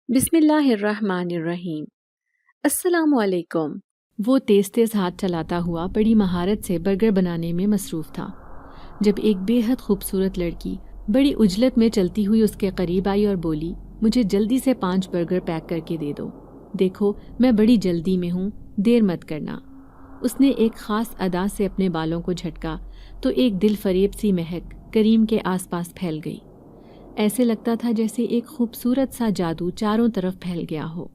بسم اللہ الرحمن الرحیم۔ السلام علیکم۔ وہ تیز تیز ہاتھ چلاتا ہوا بڑی مہارت سے برگر بنانے میں مصروف تھا جب ایک بے حد خوبصورت لڑکی بڑی عجلت میں چلتی ہوئی اس کے قریب آئی اور بولی، مجھے جلدی سے 5 برگر پیک کر کے دے دو۔ دیکھو میں بڑی جلدی میں ہوں، دیر مت کرنا۔ اس نے ایک خاص ادا سے اپنے بالوں کو جھٹکا تو ایک دل فریب سی مہک کریم کے آس پاس پھیل گئی۔ ایسے لگتا تھا جیسے ایک خوبصورت سا جادو چاروں طرف پھیل گیا ہو۔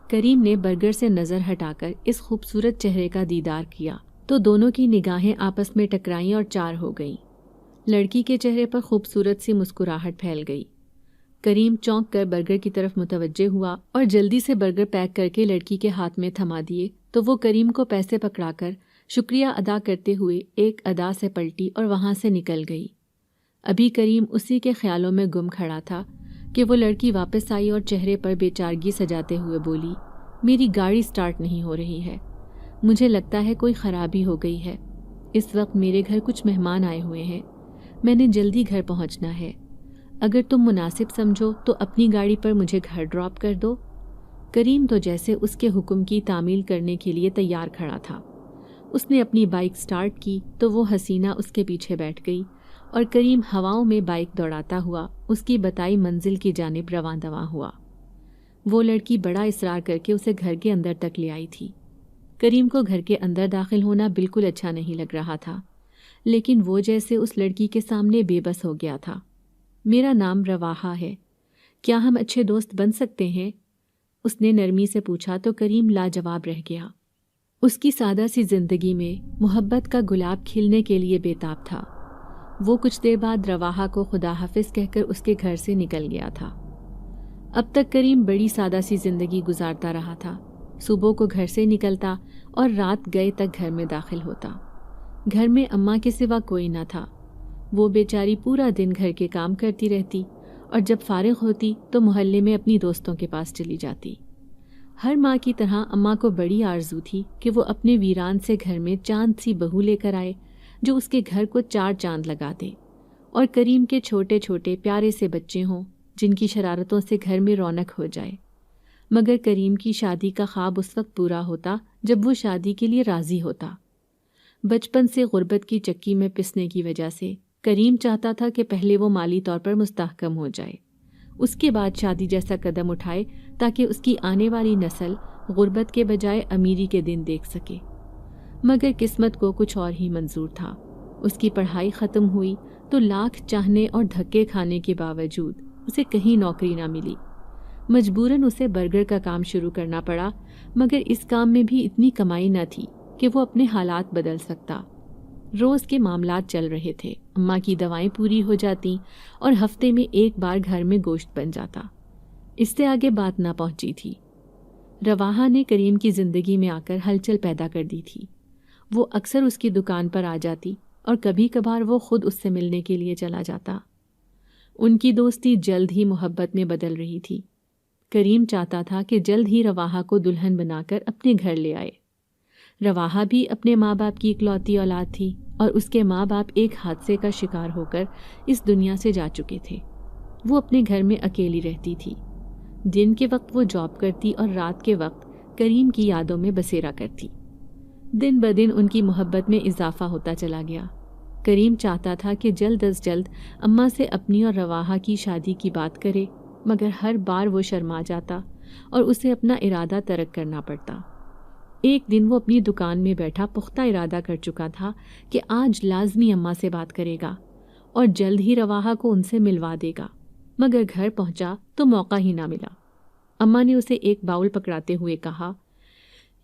کریم نے برگر سے نظر ہٹا کر اس خوبصورت چہرے کا دیدار کیا تو دونوں کی نگاہیں آپس میں ٹکرائیں اور چار ہو گئیں۔ لڑکی کے چہرے پر خوبصورت سی مسکراہٹ پھیل گئی۔ کریم چونک کر برگر کی طرف متوجہ ہوا اور جلدی سے برگر پیک کر کے لڑکی کے ہاتھ میں تھما دیے تو وہ کریم کو پیسے پکڑا کر شکریہ ادا کرتے ہوئے ایک ادا سے پلٹی اور وہاں سے نکل گئی۔ ابھی کریم اسی کے خیالوں میں گم کھڑا تھا کہ وہ لڑکی واپس آئی اور چہرے پر بے چارگی سجاتے ہوئے بولی، میری گاڑی سٹارٹ نہیں ہو رہی ہے، مجھے لگتا ہے کوئی خرابی ہو گئی ہے۔ اس وقت میرے گھر کچھ مہمان آئے ہوئے ہیں، میں نے جلدی گھر پہنچنا ہے۔ اگر تم مناسب سمجھو تو اپنی گاڑی پر مجھے گھر ڈراپ کر دو۔ کریم تو جیسے اس کے حکم کی تعمیل کرنے کے لیے تیار کھڑا تھا۔ اس نے اپنی بائک سٹارٹ کی تو وہ حسینہ اس کے پیچھے بیٹھ گئی اور کریم ہواؤں میں بائک دوڑاتا ہوا اس کی بتائی منزل کی جانب رواں دواں ہوا۔ وہ لڑکی بڑا اصرار کر کے اسے گھر کے اندر تک لے آئی تھی۔ کریم کو گھر کے اندر داخل ہونا بالکل اچھا نہیں لگ رہا تھا، لیکن وہ جیسے اس لڑکی کے سامنے بے بس ہو گیا تھا۔ میرا نام رواحہ ہے، کیا ہم اچھے دوست بن سکتے ہیں؟ اس نے نرمی سے پوچھا تو کریم لاجواب رہ گیا۔ اس کی سادہ سی زندگی میں محبت کا گلاب کھلنے کے لیے بےتاب تھا۔ وہ کچھ دیر بعد رواحہ کو خدا حافظ کہہ کر اس کے گھر سے نکل گیا تھا۔ اب تک کریم بڑی سادہ سی زندگی گزارتا رہا تھا۔ صبح کو گھر سے نکلتا اور رات گئے تک گھر میں داخل ہوتا۔ گھر میں اماں کے سوا کوئی نہ تھا۔ وہ بیچاری پورا دن گھر کے کام کرتی رہتی اور جب فارغ ہوتی تو محلے میں اپنی دوستوں کے پاس چلی جاتی۔ ہر ماں کی طرح اماں کو بڑی آرزو تھی کہ وہ اپنے ویران سے گھر میں چاند سی بہو لے کر آئے جو اس کے گھر کو 4 چاند لگا دے، اور کریم کے چھوٹے چھوٹے پیارے سے بچے ہوں جن کی شرارتوں سے گھر میں رونق ہو جائے۔ مگر کریم کی شادی کا خواب اس وقت پورا ہوتا جب وہ شادی کے لیے راضی ہوتا۔ بچپن سے غربت کی چکی میں پسنے کی وجہ سے کریم چاہتا تھا کہ پہلے وہ مالی طور پر مستحکم ہو جائے، اس کے بعد شادی جیسا قدم اٹھائے تاکہ اس کی آنے والی نسل غربت کے بجائے امیری کے دن دیکھ سکے۔ مگر قسمت کو کچھ اور ہی منظور تھا۔ اس کی پڑھائی ختم ہوئی تو لاکھ چاہنے اور دھکے کھانے کے باوجود اسے کہیں نوکری نہ ملی۔ مجبوراً اسے برگر کا کام شروع کرنا پڑا، مگر اس کام میں بھی اتنی کمائی نہ تھی کہ وہ اپنے حالات بدل سکتا۔ روز کے معاملات چل رہے تھے، اماں کی دوائیں پوری ہو جاتیں اور ہفتے میں ایک بار گھر میں گوشت بن جاتا۔ اس سے آگے بات نہ پہنچی تھی۔ رواحہ نے کریم کی زندگی میں آ کر ہلچل پیدا کر دی تھی۔ وہ اکثر اس کی دکان پر آ جاتی اور کبھی کبھار وہ خود اس سے ملنے کے لیے چلا جاتا۔ ان کی دوستی جلد ہی محبت میں بدل رہی تھی۔ کریم چاہتا تھا کہ جلد ہی رواحہ کو دلہن بنا کر اپنے گھر لے آئے۔ رواحہ بھی اپنے ماں باپ کی اکلوتی اولاد تھی اور اس کے ماں باپ ایک حادثے کا شکار ہو کر اس دنیا سے جا چکے تھے۔ وہ اپنے گھر میں اکیلی رہتی تھی۔ دن کے وقت وہ جاب کرتی اور رات کے وقت کریم کی یادوں میں بسیرا کرتی۔ دن بدن ان کی محبت میں اضافہ ہوتا چلا گیا۔ کریم چاہتا تھا کہ جلد از جلد اماں سے اپنی اور رواحہ کی شادی کی بات کرے، مگر ہر بار وہ شرما جاتا اور اسے اپنا ارادہ ترک کرنا پڑتا۔ ایک دن وہ اپنی دکان میں بیٹھا پختہ ارادہ کر چکا تھا کہ آج لازمی اماں سے بات کرے گا اور جلد ہی رواحہ کو ان سے ملوا دے گا، مگر گھر پہنچا تو موقع ہی نہ ملا۔ اماں نے اسے ایک باؤل پکڑاتے ہوئے کہا،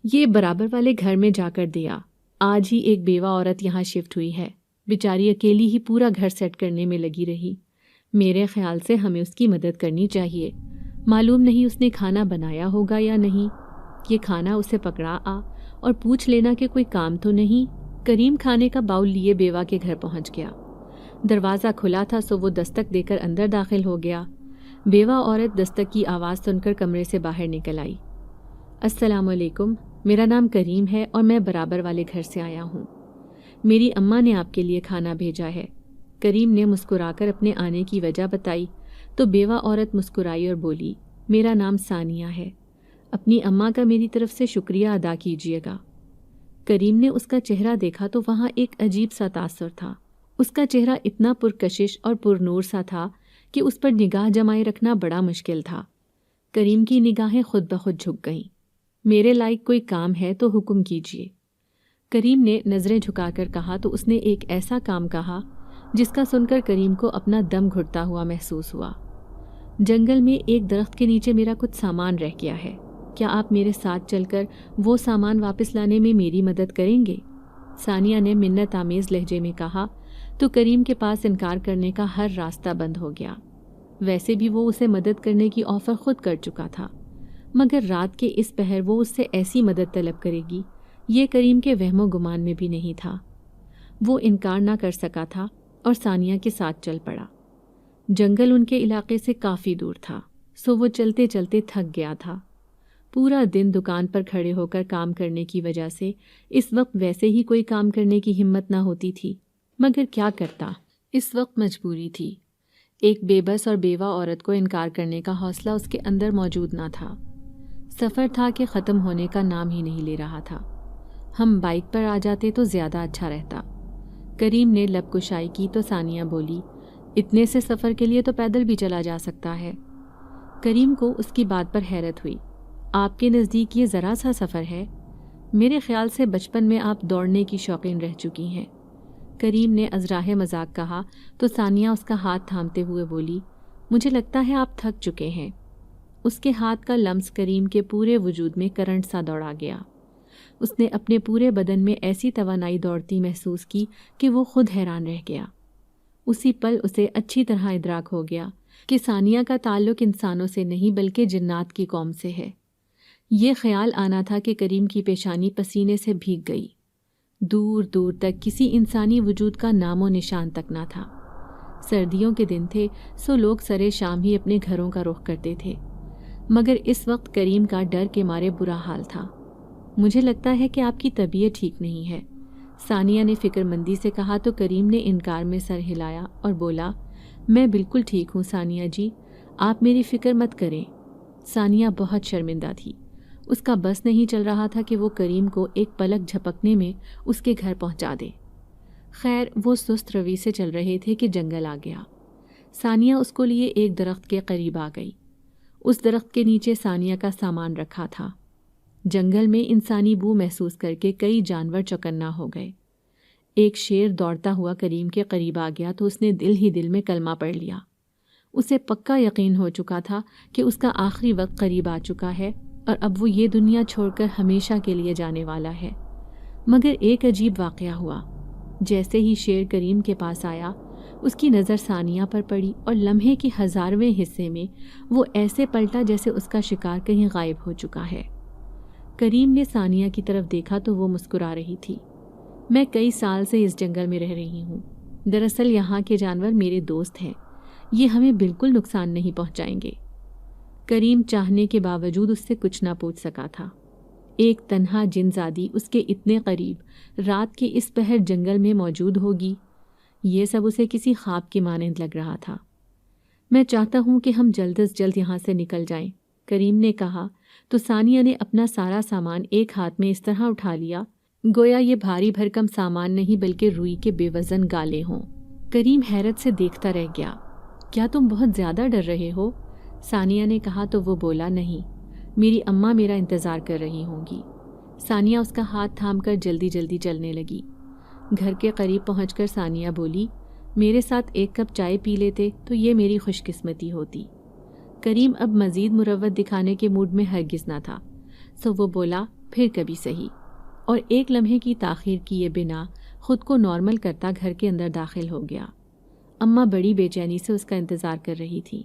یہ برابر والے گھر میں جا کر دیا، آج ہی ایک بیوہ عورت یہاں شفٹ ہوئی ہے، بیچاری اکیلی ہی پورا گھر سیٹ کرنے میں لگی رہی، میرے خیال سے ہمیں اس کی مدد کرنی چاہیے، معلوم نہیں اس نے کھانا بنایا ہوگا یا نہیں، یہ کھانا اسے پکڑا آ اور پوچھ لینا کہ کوئی کام تو نہیں۔ کریم کھانے کا باؤل لیے بیوہ کے گھر پہنچ گیا۔ دروازہ کھلا تھا سو وہ دستک دے کر اندر داخل ہو گیا۔ بیوہ عورت دستک کی آواز سن کر کمرے سے باہر نکل آئی۔ السلام علیکم، میرا نام کریم ہے اور میں برابر والے گھر سے آیا ہوں، میری اماں نے آپ کے لیے کھانا بھیجا ہے۔ کریم نے مسکرا کر اپنے آنے کی وجہ بتائی تو بیوہ عورت مسکرائی اور بولی، میرا نام ثانیہ ہے، اپنی اماں کا میری طرف سے شکریہ ادا کیجیے گا۔ کریم نے اس کا چہرہ دیکھا تو وہاں ایک عجیب سا تاثر تھا۔ اس کا چہرہ اتنا پرکشش اور پر نور سا تھا کہ اس پر نگاہ جمائے رکھنا بڑا مشکل تھا۔ کریم کی نگاہیں خود بخود جھک گئیں۔ میرے لائق کوئی کام ہے تو حکم کیجیے۔ کریم نے نظریں جھکا کر کہا تو اس نے ایک ایسا کام کہا جس کا سن کر کریم کو اپنا دم گھٹتا ہوا محسوس ہوا۔ جنگل میں ایک درخت کے نیچے میرا کچھ سامان رہ گیا ہے، کیا آپ میرے ساتھ چل کر وہ سامان واپس لانے میں میری مدد کریں گے؟ ثانیہ نے منت آمیز لہجے میں کہا تو کریم کے پاس انکار کرنے کا ہر راستہ بند ہو گیا۔ ویسے بھی وہ اسے مدد کرنے کی آفر خود کر چکا تھا، مگر رات کے اس پہر وہ اس سے ایسی مدد طلب کرے گی یہ کریم کے وہم و گمان میں بھی نہیں تھا۔ وہ انکار نہ کر سکا تھا اور ثانیہ کے ساتھ چل پڑا۔ جنگل ان کے علاقے سے کافی دور تھا، سو وہ چلتے چلتے تھک گیا تھا۔ پورا دن دکان پر کھڑے ہو کر کام کرنے کی وجہ سے اس وقت ویسے ہی کوئی کام کرنے کی ہمت نہ ہوتی تھی، مگر کیا کرتا، اس وقت مجبوری تھی۔ ایک بے بس اور بیوہ عورت کو انکار کرنے کا حوصلہ اس کے اندر موجود نہ تھا۔ سفر تھا کہ ختم ہونے کا نام ہی نہیں لے رہا تھا۔ ہم بائک پر آ جاتے تو زیادہ اچھا رہتا۔ کریم نے لب کشائی کی تو ثانیہ بولی، اتنے سے سفر کے لیے تو پیدل بھی چلا جا سکتا ہے۔ کریم کو اس کی بات پر حیرت ہوئی۔ آپ کے نزدیک یہ ذرا سا سفر ہے؟ میرے خیال سے بچپن میں آپ دوڑنے کی شوقین رہ چکی ہیں۔ کریم نے ازراہ مذاق کہا تو ثانیہ اس کا ہاتھ تھامتے ہوئے بولی، مجھے لگتا ہے آپ تھک چکے ہیں۔ اس کے ہاتھ کا لمس کریم کے پورے وجود میں کرنٹ سا دوڑا گیا۔ اس نے اپنے پورے بدن میں ایسی توانائی دوڑتی محسوس کی کہ وہ خود حیران رہ گیا۔ اسی پل اسے اچھی طرح ادراک ہو گیا کہ ثانیہ کا تعلق انسانوں سے نہیں بلکہ جنات کی قوم سے ہے۔ یہ خیال آنا تھا کہ کریم کی پیشانی پسینے سے بھیگ گئی۔ دور دور تک کسی انسانی وجود کا نام و نشان تک نہ تھا۔ سردیوں کے دن تھے سو لوگ سرے شام ہی اپنے گھروں کا رخ کرتے تھے، مگر اس وقت کریم کا ڈر کے مارے برا حال تھا۔ مجھے لگتا ہے کہ آپ کی طبیعت ٹھیک نہیں ہے، ثانیہ نے فکر مندی سے کہا تو کریم نے انکار میں سر ہلایا اور بولا، میں بالکل ٹھیک ہوں ثانیہ جی، آپ میری فکر مت کریں۔ ثانیہ بہت شرمندہ تھی۔ اس کا بس نہیں چل رہا تھا کہ وہ کریم کو ایک پلک جھپکنے میں اس کے گھر پہنچا دے۔ خیر وہ سست روی سے چل رہے تھے کہ جنگل آ گیا۔ ثانیہ اس کو لیے ایک درخت کے قریب آ گئی۔ اس درخت کے نیچے ثانیہ کا سامان رکھا تھا۔ جنگل میں انسانی بو محسوس کر کے کئی جانور چوکنا ہو گئے۔ ایک شیر دوڑتا ہوا کریم کے قریب آ گیا تو اس نے دل ہی دل میں کلمہ پڑھ لیا۔ اسے پکا یقین ہو چکا تھا کہ اس کا آخری وقت قریب آ چکا ہے اور اب وہ یہ دنیا چھوڑ کر ہمیشہ کے لیے جانے والا ہے۔ مگر ایک عجیب واقعہ ہوا۔ جیسے ہی شیر کریم کے پاس آیا، اس کی نظر ثانیہ پر پڑی اور لمحے کے 1000ویں حصے میں وہ ایسے پلٹا جیسے اس کا شکار کہیں غائب ہو چکا ہے۔ کریم نے ثانیہ کی طرف دیکھا تو وہ مسکرا رہی تھی۔ میں کئی سال سے اس جنگل میں رہ رہی ہوں۔ دراصل یہاں کے جانور میرے دوست ہیں، یہ ہمیں بالکل نقصان نہیں پہنچائیں گے۔ کریم چاہنے کے باوجود اس سے کچھ نہ پوچھ سکا تھا۔ ایک تنہا جن زادی اس کے اتنے قریب رات کے اس پہر جنگل میں موجود ہوگی، یہ سب اسے کسی خواب کے مانند لگ رہا تھا۔ میں چاہتا ہوں کہ ہم جلد از جلد یہاں سے نکل جائیں، کریم نے کہا تو ثانیہ نے اپنا سارا سامان ایک ہاتھ میں اس طرح اٹھا لیا گویا یہ بھاری بھرکم سامان نہیں بلکہ روئی کے بے وزن گالے ہوں۔ کریم حیرت سے دیکھتا رہ گیا۔ کیا تم بہت زیادہ ڈر رہے ہو؟ ثانیہ نے کہا تو وہ بولا، نہیں، میری اماں میرا انتظار کر رہی ہوں گی۔ ثانیہ اس کا ہاتھ تھام کر جلدی جلدی چلنے لگی۔ گھر کے قریب پہنچ کر ثانیہ بولی، میرے ساتھ ایک کپ چائے پی لیتے تو یہ میری خوش قسمتی ہوتی۔ کریم اب مزید مروت دکھانے کے موڈ میں ہرگز نہ تھا، سو وہ بولا، پھر کبھی صحیح، اور ایک لمحے کی تاخیر کیے بنا خود کو نارمل کرتا گھر کے اندر داخل ہو گیا۔ اماں بڑی بے چینی سے اس کا انتظار کر رہی تھی۔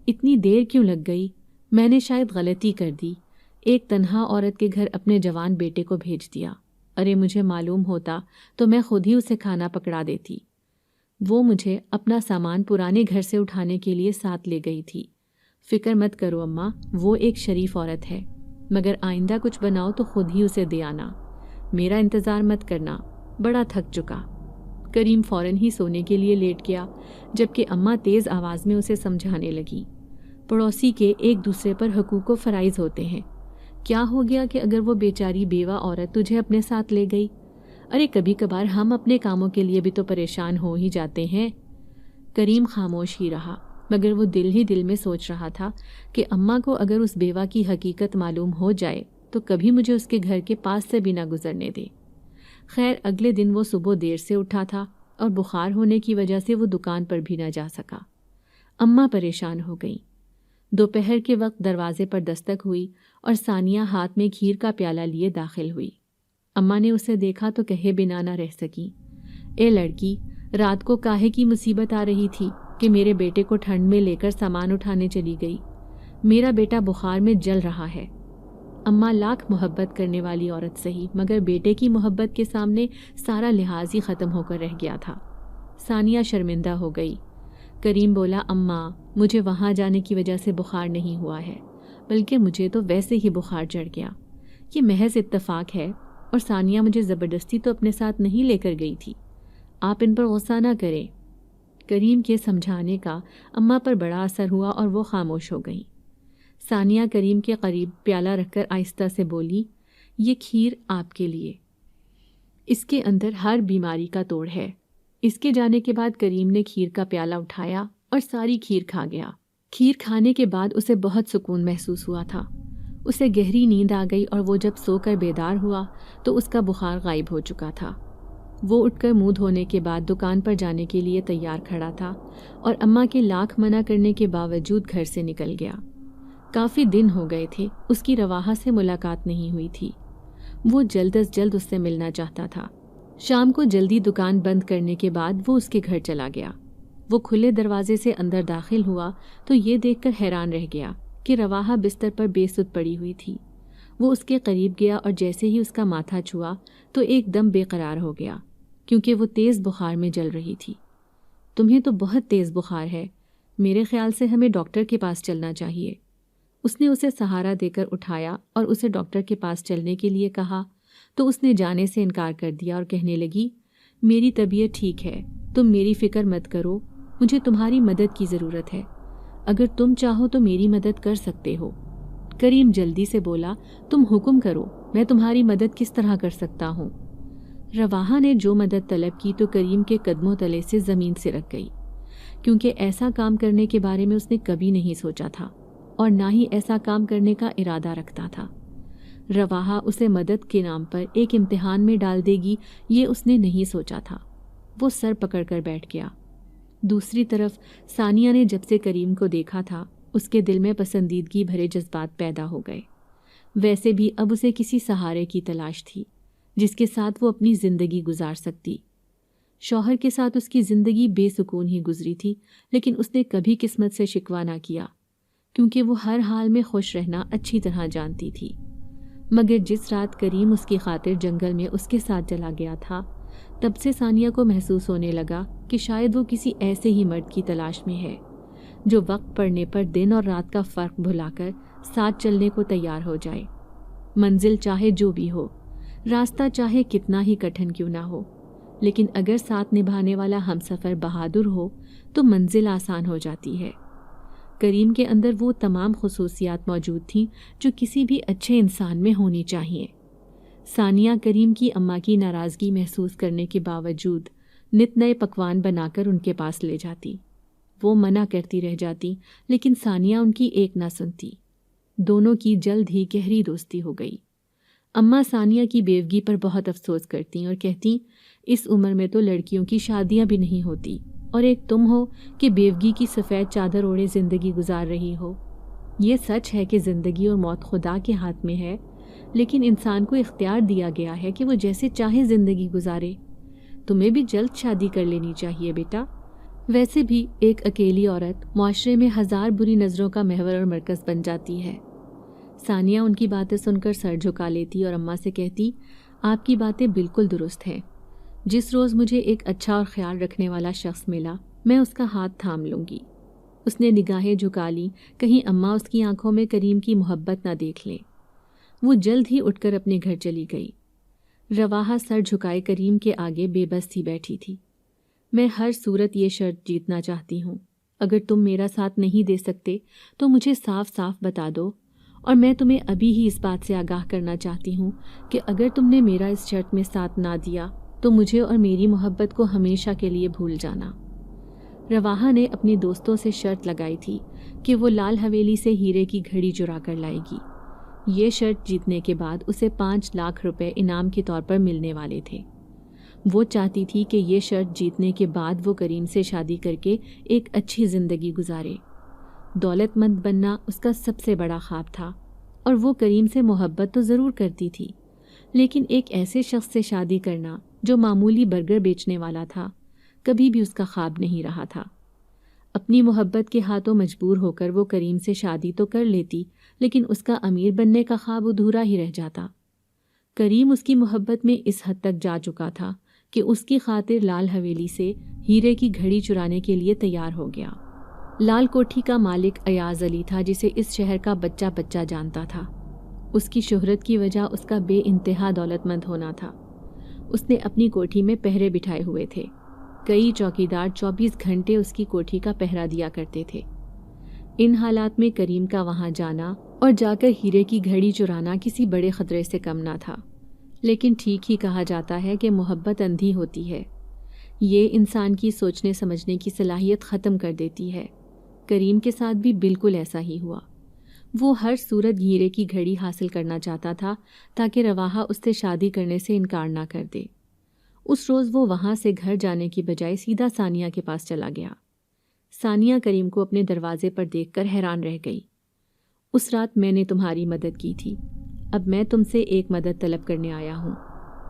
اتنی دیر کیوں لگ گئی؟ میں نے شاید غلطی کر دی، ایک تنہا عورت کے گھر اپنے جوان بیٹے کو بھیج دیا۔ ارے مجھے معلوم ہوتا تو میں خود ہی اسے کھانا پکڑا دیتی۔ وہ مجھے اپنا سامان پرانے گھر سے اٹھانے کے لیے ساتھ لے گئی تھی۔ فکر مت کرو اماں، وہ ایک شریف عورت ہے، مگر آئندہ کچھ بناؤ تو خود ہی اسے دے آنا، میرا انتظار مت کرنا، بڑا تھک چکا۔ کریم فوراً ہی سونے کے لیے لیٹ گیا، جبکہ اماں تیز آواز میں اسے سمجھانے لگی۔ پڑوسی کے ایک دوسرے پر حقوق و فرائض ہوتے ہیں. کیا ہو گیا کہ اگر وہ بیچاری بیوہ عورت تجھے اپنے ساتھ لے گئی؟ ارے کبھی کبھار ہم اپنے کاموں کے لیے بھی تو پریشان ہو ہی جاتے ہیں. کریم خاموش ہی رہا، مگر وہ دل ہی دل میں سوچ رہا تھا کہ اماں کو اگر اس بیوہ کی حقیقت معلوم ہو جائے تو کبھی مجھے اس کے گھر کے پاس سے بھی نہ گزرنے دے. خیر اگلے دن وہ صبح دیر سے اٹھا تھا اور بخار ہونے کی وجہ سے وہ دکان پر بھی نہ جا سکا. اماں پریشان ہو گئیں. دوپہر کے وقت دروازے پر دستک ہوئی اور ثانیہ ہاتھ میں کھیر کا پیالہ لیے داخل ہوئی. اماں نے اسے دیکھا تو کہے بنا نہ رہ سکی، اے لڑکی، رات کو کاہے کی مصیبت آ رہی تھی کہ میرے بیٹے کو ٹھنڈ میں لے کر سامان اٹھانے چلی گئی؟ میرا بیٹا بخار میں جل رہا ہے. اماں لاکھ محبت کرنے والی عورت سہی، مگر بیٹے کی محبت کے سامنے سارا لحاظ ہی ختم ہو کر رہ گیا تھا. ثانیہ شرمندہ ہو گئی. کریم بولا، اماں مجھے وہاں جانے کی وجہ سے بخار نہیں ہوا ہے، بلکہ مجھے تو ویسے ہی بخار چڑھ گیا. یہ محض اتفاق ہے اور ثانیہ مجھے زبردستی تو اپنے ساتھ نہیں لے کر گئی تھی. آپ ان پر غصہ نہ کریں. کریم کے سمجھانے کا اماں پر بڑا اثر ہوا اور وہ خاموش ہو گئیں. ثانیہ کریم کے قریب پیالہ رکھ کر آہستہ سے بولی، یہ کھیر آپ کے لیے، اس کے اندر ہر بیماری کا توڑ ہے. اس کے جانے کے بعد کریم نے کھیر کا پیالہ اٹھایا اور ساری کھیر کھا گیا. کھیر کھانے کے بعد اسے بہت سکون محسوس ہوا تھا. اسے گہری نیند آ گئی اور وہ جب سو کر بیدار ہوا تو اس کا بخار غائب ہو چکا تھا. وہ اٹھ کر منہ دھونے کے بعد دکان پر جانے کے لیے تیار کھڑا تھا اور اماں کے لاکھ منع کرنے کے باوجود گھر سے نکل گیا. کافی دن ہو گئے تھے اس کی رواحہ سے ملاقات نہیں ہوئی تھی. وہ جلد از جلد اس سے ملنا چاہتا تھا. شام کو جلدی دکان بند کرنے کے بعد وہ اس کے گھر چلا گیا. وہ کھلے دروازے سے اندر داخل ہوا تو یہ دیکھ کر حیران رہ گیا کہ رواحہ بستر پر بے سدھ پڑی ہوئی تھی. وہ اس کے قریب گیا اور جیسے ہی اس کا ماتھا چھوا تو ایک دم بے قرار ہو گیا کیونکہ وہ تیز بخار میں جل رہی تھی. تمہیں تو بہت تیز بخار ہے، میرے خیال سے ہمیں ڈاکٹر کے پاس چلنا چاہیے. اس نے اسے سہارا دے کر اٹھایا اور اسے ڈاکٹر کے پاس چلنے کے لیے کہا تو اس نے جانے سے انکار کر دیا اور کہنے لگی، میری طبیعت ٹھیک ہے، تم میری فکر مت کرو، مجھے تمہاری مدد کی ضرورت ہے. اگر تم چاہو تو میری مدد کر سکتے ہو. کریم جلدی سے بولا، تم حکم کرو، میں تمہاری مدد کس طرح کر سکتا ہوں؟ رواحہ نے جو مدد طلب کی تو کریم کے قدموں تلے سے زمین سرک گئی، کیونکہ ایسا کام کرنے کے بارے میں اس نے کبھی نہیں سوچا تھا اور نہ ہی ایسا کام کرنے کا ارادہ رکھتا تھا. رواحہ اسے مدد کے نام پر ایک امتحان میں ڈال دے گی یہ اس نے نہیں سوچا تھا. وہ سر پکڑ کر بیٹھ گیا. دوسری طرف ثانیہ نے جب سے کریم کو دیکھا تھا اس کے دل میں پسندیدگی بھرے جذبات پیدا ہو گئے. ویسے بھی اب اسے کسی سہارے کی تلاش تھی جس کے ساتھ وہ اپنی زندگی گزار سکتی. شوہر کے ساتھ اس کی زندگی بے سکون ہی گزری تھی، لیکن اس نے کبھی قسمت سے شکوہ نہ کیا کیونکہ وہ ہر حال میں خوش رہنا اچھی طرح جانتی تھی. مگر جس رات کریم اس کی خاطر جنگل میں اس کے ساتھ چلا گیا تھا تب سے ثانیہ کو محسوس ہونے لگا کہ شاید وہ کسی ایسے ہی مرد کی تلاش میں ہے جو وقت پڑنے پر دن اور رات کا فرق بھلا کر ساتھ چلنے کو تیار ہو جائے. منزل چاہے جو بھی ہو، راستہ چاہے کتنا ہی کٹھن کیوں نہ ہو، لیکن اگر ساتھ نبھانے والا ہمسفر بہادر ہو تو منزل آسان ہو جاتی ہے. کریم کے اندر وہ تمام خصوصیات موجود تھیں جو کسی بھی اچھے انسان میں ہونی چاہیے. ثانیہ کریم کی اماں کی ناراضگی محسوس کرنے کے باوجود نت نئے پکوان بنا کر ان کے پاس لے جاتی. وہ منع کرتی رہ جاتی لیکن ثانیہ ان کی ایک نہ سنتی. دونوں کی جلد ہی گہری دوستی ہو گئی. اماں ثانیہ کی بیوگی پر بہت افسوس کرتی اور کہتی، اس عمر میں تو لڑکیوں کی شادیاں بھی نہیں ہوتی اور ایک تم ہو کہ بیوگی کی سفید چادر اوڑھے زندگی گزار رہی ہو. یہ سچ ہے کہ زندگی اور موت خدا کے ہاتھ میں ہے، لیکن انسان کو اختیار دیا گیا ہے کہ وہ جیسے چاہے زندگی گزارے. تمہیں بھی جلد شادی کر لینی چاہیے بیٹا. ویسے بھی ایک اکیلی عورت معاشرے میں ہزار بری نظروں کا محور اور مرکز بن جاتی ہے. ثانیہ ان کی باتیں سن کر سر جھکا لیتی اور اماں سے کہتی، آپ کی باتیں بالکل درست ہیں. جس روز مجھے ایک اچھا اور خیال رکھنے والا شخص ملا میں اس کا ہاتھ تھام لوں گی. اس نے نگاہیں جھکا لی کہیں اماں اس کی آنکھوں میں کریم کی محبت نہ دیکھ لیں. وہ جلد ہی اٹھ کر اپنے گھر چلی گئی. رواحہ سر جھکائے کریم کے آگے بے بس سی بیٹھی تھی. میں ہر صورت یہ شرط جیتنا چاہتی ہوں، اگر تم میرا ساتھ نہیں دے سکتے تو مجھے صاف صاف بتا دو، اور میں تمہیں ابھی ہی اس بات سے آگاہ کرنا چاہتی ہوں کہ اگر تم نے میرا اس شرط میں ساتھ نہ دیا تو مجھے اور میری محبت کو ہمیشہ کے لیے بھول جانا۔ رواحہ نے اپنی دوستوں سے شرط لگائی تھی کہ وہ لال حویلی سے ہیرے کی گھڑی چرا کر لائے گی۔ یہ شرط جیتنے کے بعد اسے 5 لاکھ روپے انعام کے طور پر ملنے والے تھے۔ وہ چاہتی تھی کہ یہ شرط جیتنے کے بعد وہ کریم سے شادی کر کے ایک اچھی زندگی گزارے۔ دولت مند بننا اس کا سب سے بڑا خواب تھا، اور وہ کریم سے محبت تو ضرور کرتی تھی، لیکن ایک ایسے شخص سے شادی کرنا جو معمولی برگر بیچنے والا تھا کبھی بھی اس کا خواب نہیں رہا تھا۔ اپنی محبت کے ہاتھوں مجبور ہو کر وہ کریم سے شادی تو کر لیتی، لیکن اس کا امیر بننے کا خواب ادھورا ہی رہ جاتا۔ کریم اس کی محبت میں اس حد تک جا چکا تھا کہ اس کی خاطر لال حویلی سے ہیرے کی گھڑی چرانے کے لیے تیار ہو گیا۔ لال کوٹھی کا مالک ایاز علی تھا، جسے اس شہر کا بچہ بچہ جانتا تھا۔ اس کی شہرت کی وجہ اس کا بے انتہا دولت مند ہونا تھا۔ اس نے اپنی کوٹھی میں پہرے بٹھائے ہوئے تھے۔ کئی چوکیدار 24 گھنٹے اس کی کوٹھی کا پہرا دیا کرتے تھے۔ ان حالات میں کریم کا وہاں جانا اور جا کر ہیرے کی گھڑی چرانا کسی بڑے خطرے سے کم نہ تھا، لیکن ٹھیک ہی کہا جاتا ہے کہ محبت اندھی ہوتی ہے، یہ انسان کی سوچنے سمجھنے کی صلاحیت ختم کر دیتی ہے۔ کریم کے ساتھ بھی بالکل ایسا ہی ہوا۔ وہ ہر صورت ہیرے کی گھڑی حاصل کرنا چاہتا تھا تاکہ رواحہ اس سے شادی کرنے سے انکار نہ کر دے۔ اس روز وہ وہاں سے گھر جانے کی بجائے سیدھا ثانیہ کے پاس چلا گیا۔ ثانیہ کریم کو اپنے دروازے پر دیکھ کر حیران رہ گئی۔ اس رات میں نے تمہاری مدد کی تھی، اب میں تم سے ایک مدد طلب کرنے آیا ہوں،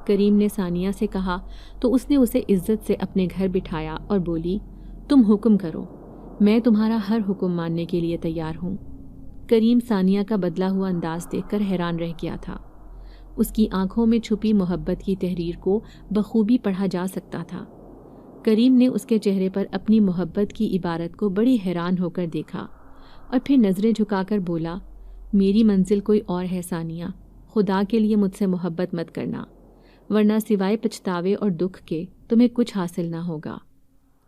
کریم نے ثانیہ سے کہا تو اس نے اسے عزت سے اپنے گھر بٹھایا اور بولی، تم حکم کرو، میں تمہارا ہر حکم ماننے کے لیے تیار ہوں۔ کریم ثانیہ کا بدلا ہوا انداز دیکھ کر حیران رہ گیا تھا۔ اس کی آنکھوں میں چھپی محبت کی تحریر کو بخوبی پڑھا جا سکتا تھا۔ کریم نے اس کے چہرے پر اپنی محبت کی عبارت کو بڑی حیران ہو کر دیکھا اور پھر نظریں جھکا کر بولا، میری منزل کوئی اور ہے ثانیہ، خدا کے لیے مجھ سے محبت مت کرنا، ورنہ سوائے پچھتاوے اور دکھ کے تمہیں کچھ حاصل نہ ہوگا۔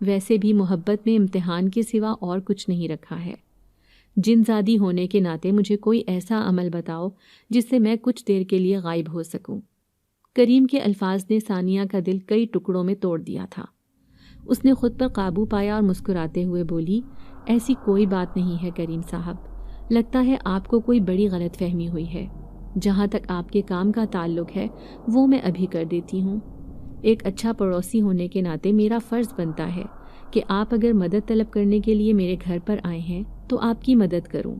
ویسے بھی محبت میں امتحان کے سوا اور کچھ نہیں رکھا ہے۔ جن زادی ہونے کے ناطے مجھے کوئی ایسا عمل بتاؤ جس سے میں کچھ دیر کے لیے غائب ہو سکوں۔ کریم کے الفاظ نے ثانیہ کا دل کئی ٹکڑوں میں توڑ دیا تھا۔ اس نے خود پر قابو پایا اور مسکراتے ہوئے بولی، ایسی کوئی بات نہیں ہے کریم صاحب، لگتا ہے آپ کو کوئی بڑی غلط فہمی ہوئی ہے۔ جہاں تک آپ کے کام کا تعلق ہے وہ میں ابھی کر دیتی ہوں۔ ایک اچھا پڑوسی ہونے کے ناطے میرا فرض بنتا ہے کہ آپ اگر مدد طلب کرنے کے لیے میرے گھر پر آئے ہیں تو آپ کی مدد کروں۔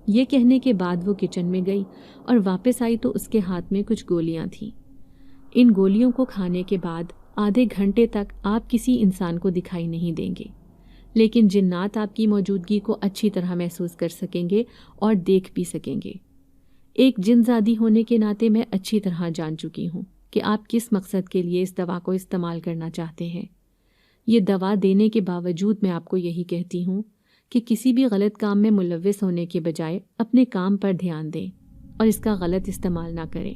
یہ کہنے کے بعد وہ کچن میں گئی اور واپس آئی تو اس کے ہاتھ میں کچھ گولیاں تھیں۔ ان گولیوں کو کھانے کے بعد آدھے گھنٹے تک آپ کسی انسان کو دکھائی نہیں دیں گے، لیکن جنات آپ کی موجودگی کو اچھی طرح محسوس کر سکیں گے اور دیکھ بھی سکیں گے۔ ایک جن زادی ہونے کے ناطے میں اچھی طرح جان چکی ہوں کہ آپ کس مقصد کے لیے اس دوا کو استعمال کرنا چاہتے ہیں۔ یہ دوا دینے کے باوجود میں آپ کو یہی کہتی ہوں کہ کسی بھی غلط کام میں ملوث ہونے کے بجائے اپنے کام پر دھیان دیں اور اس کا غلط استعمال نہ کریں۔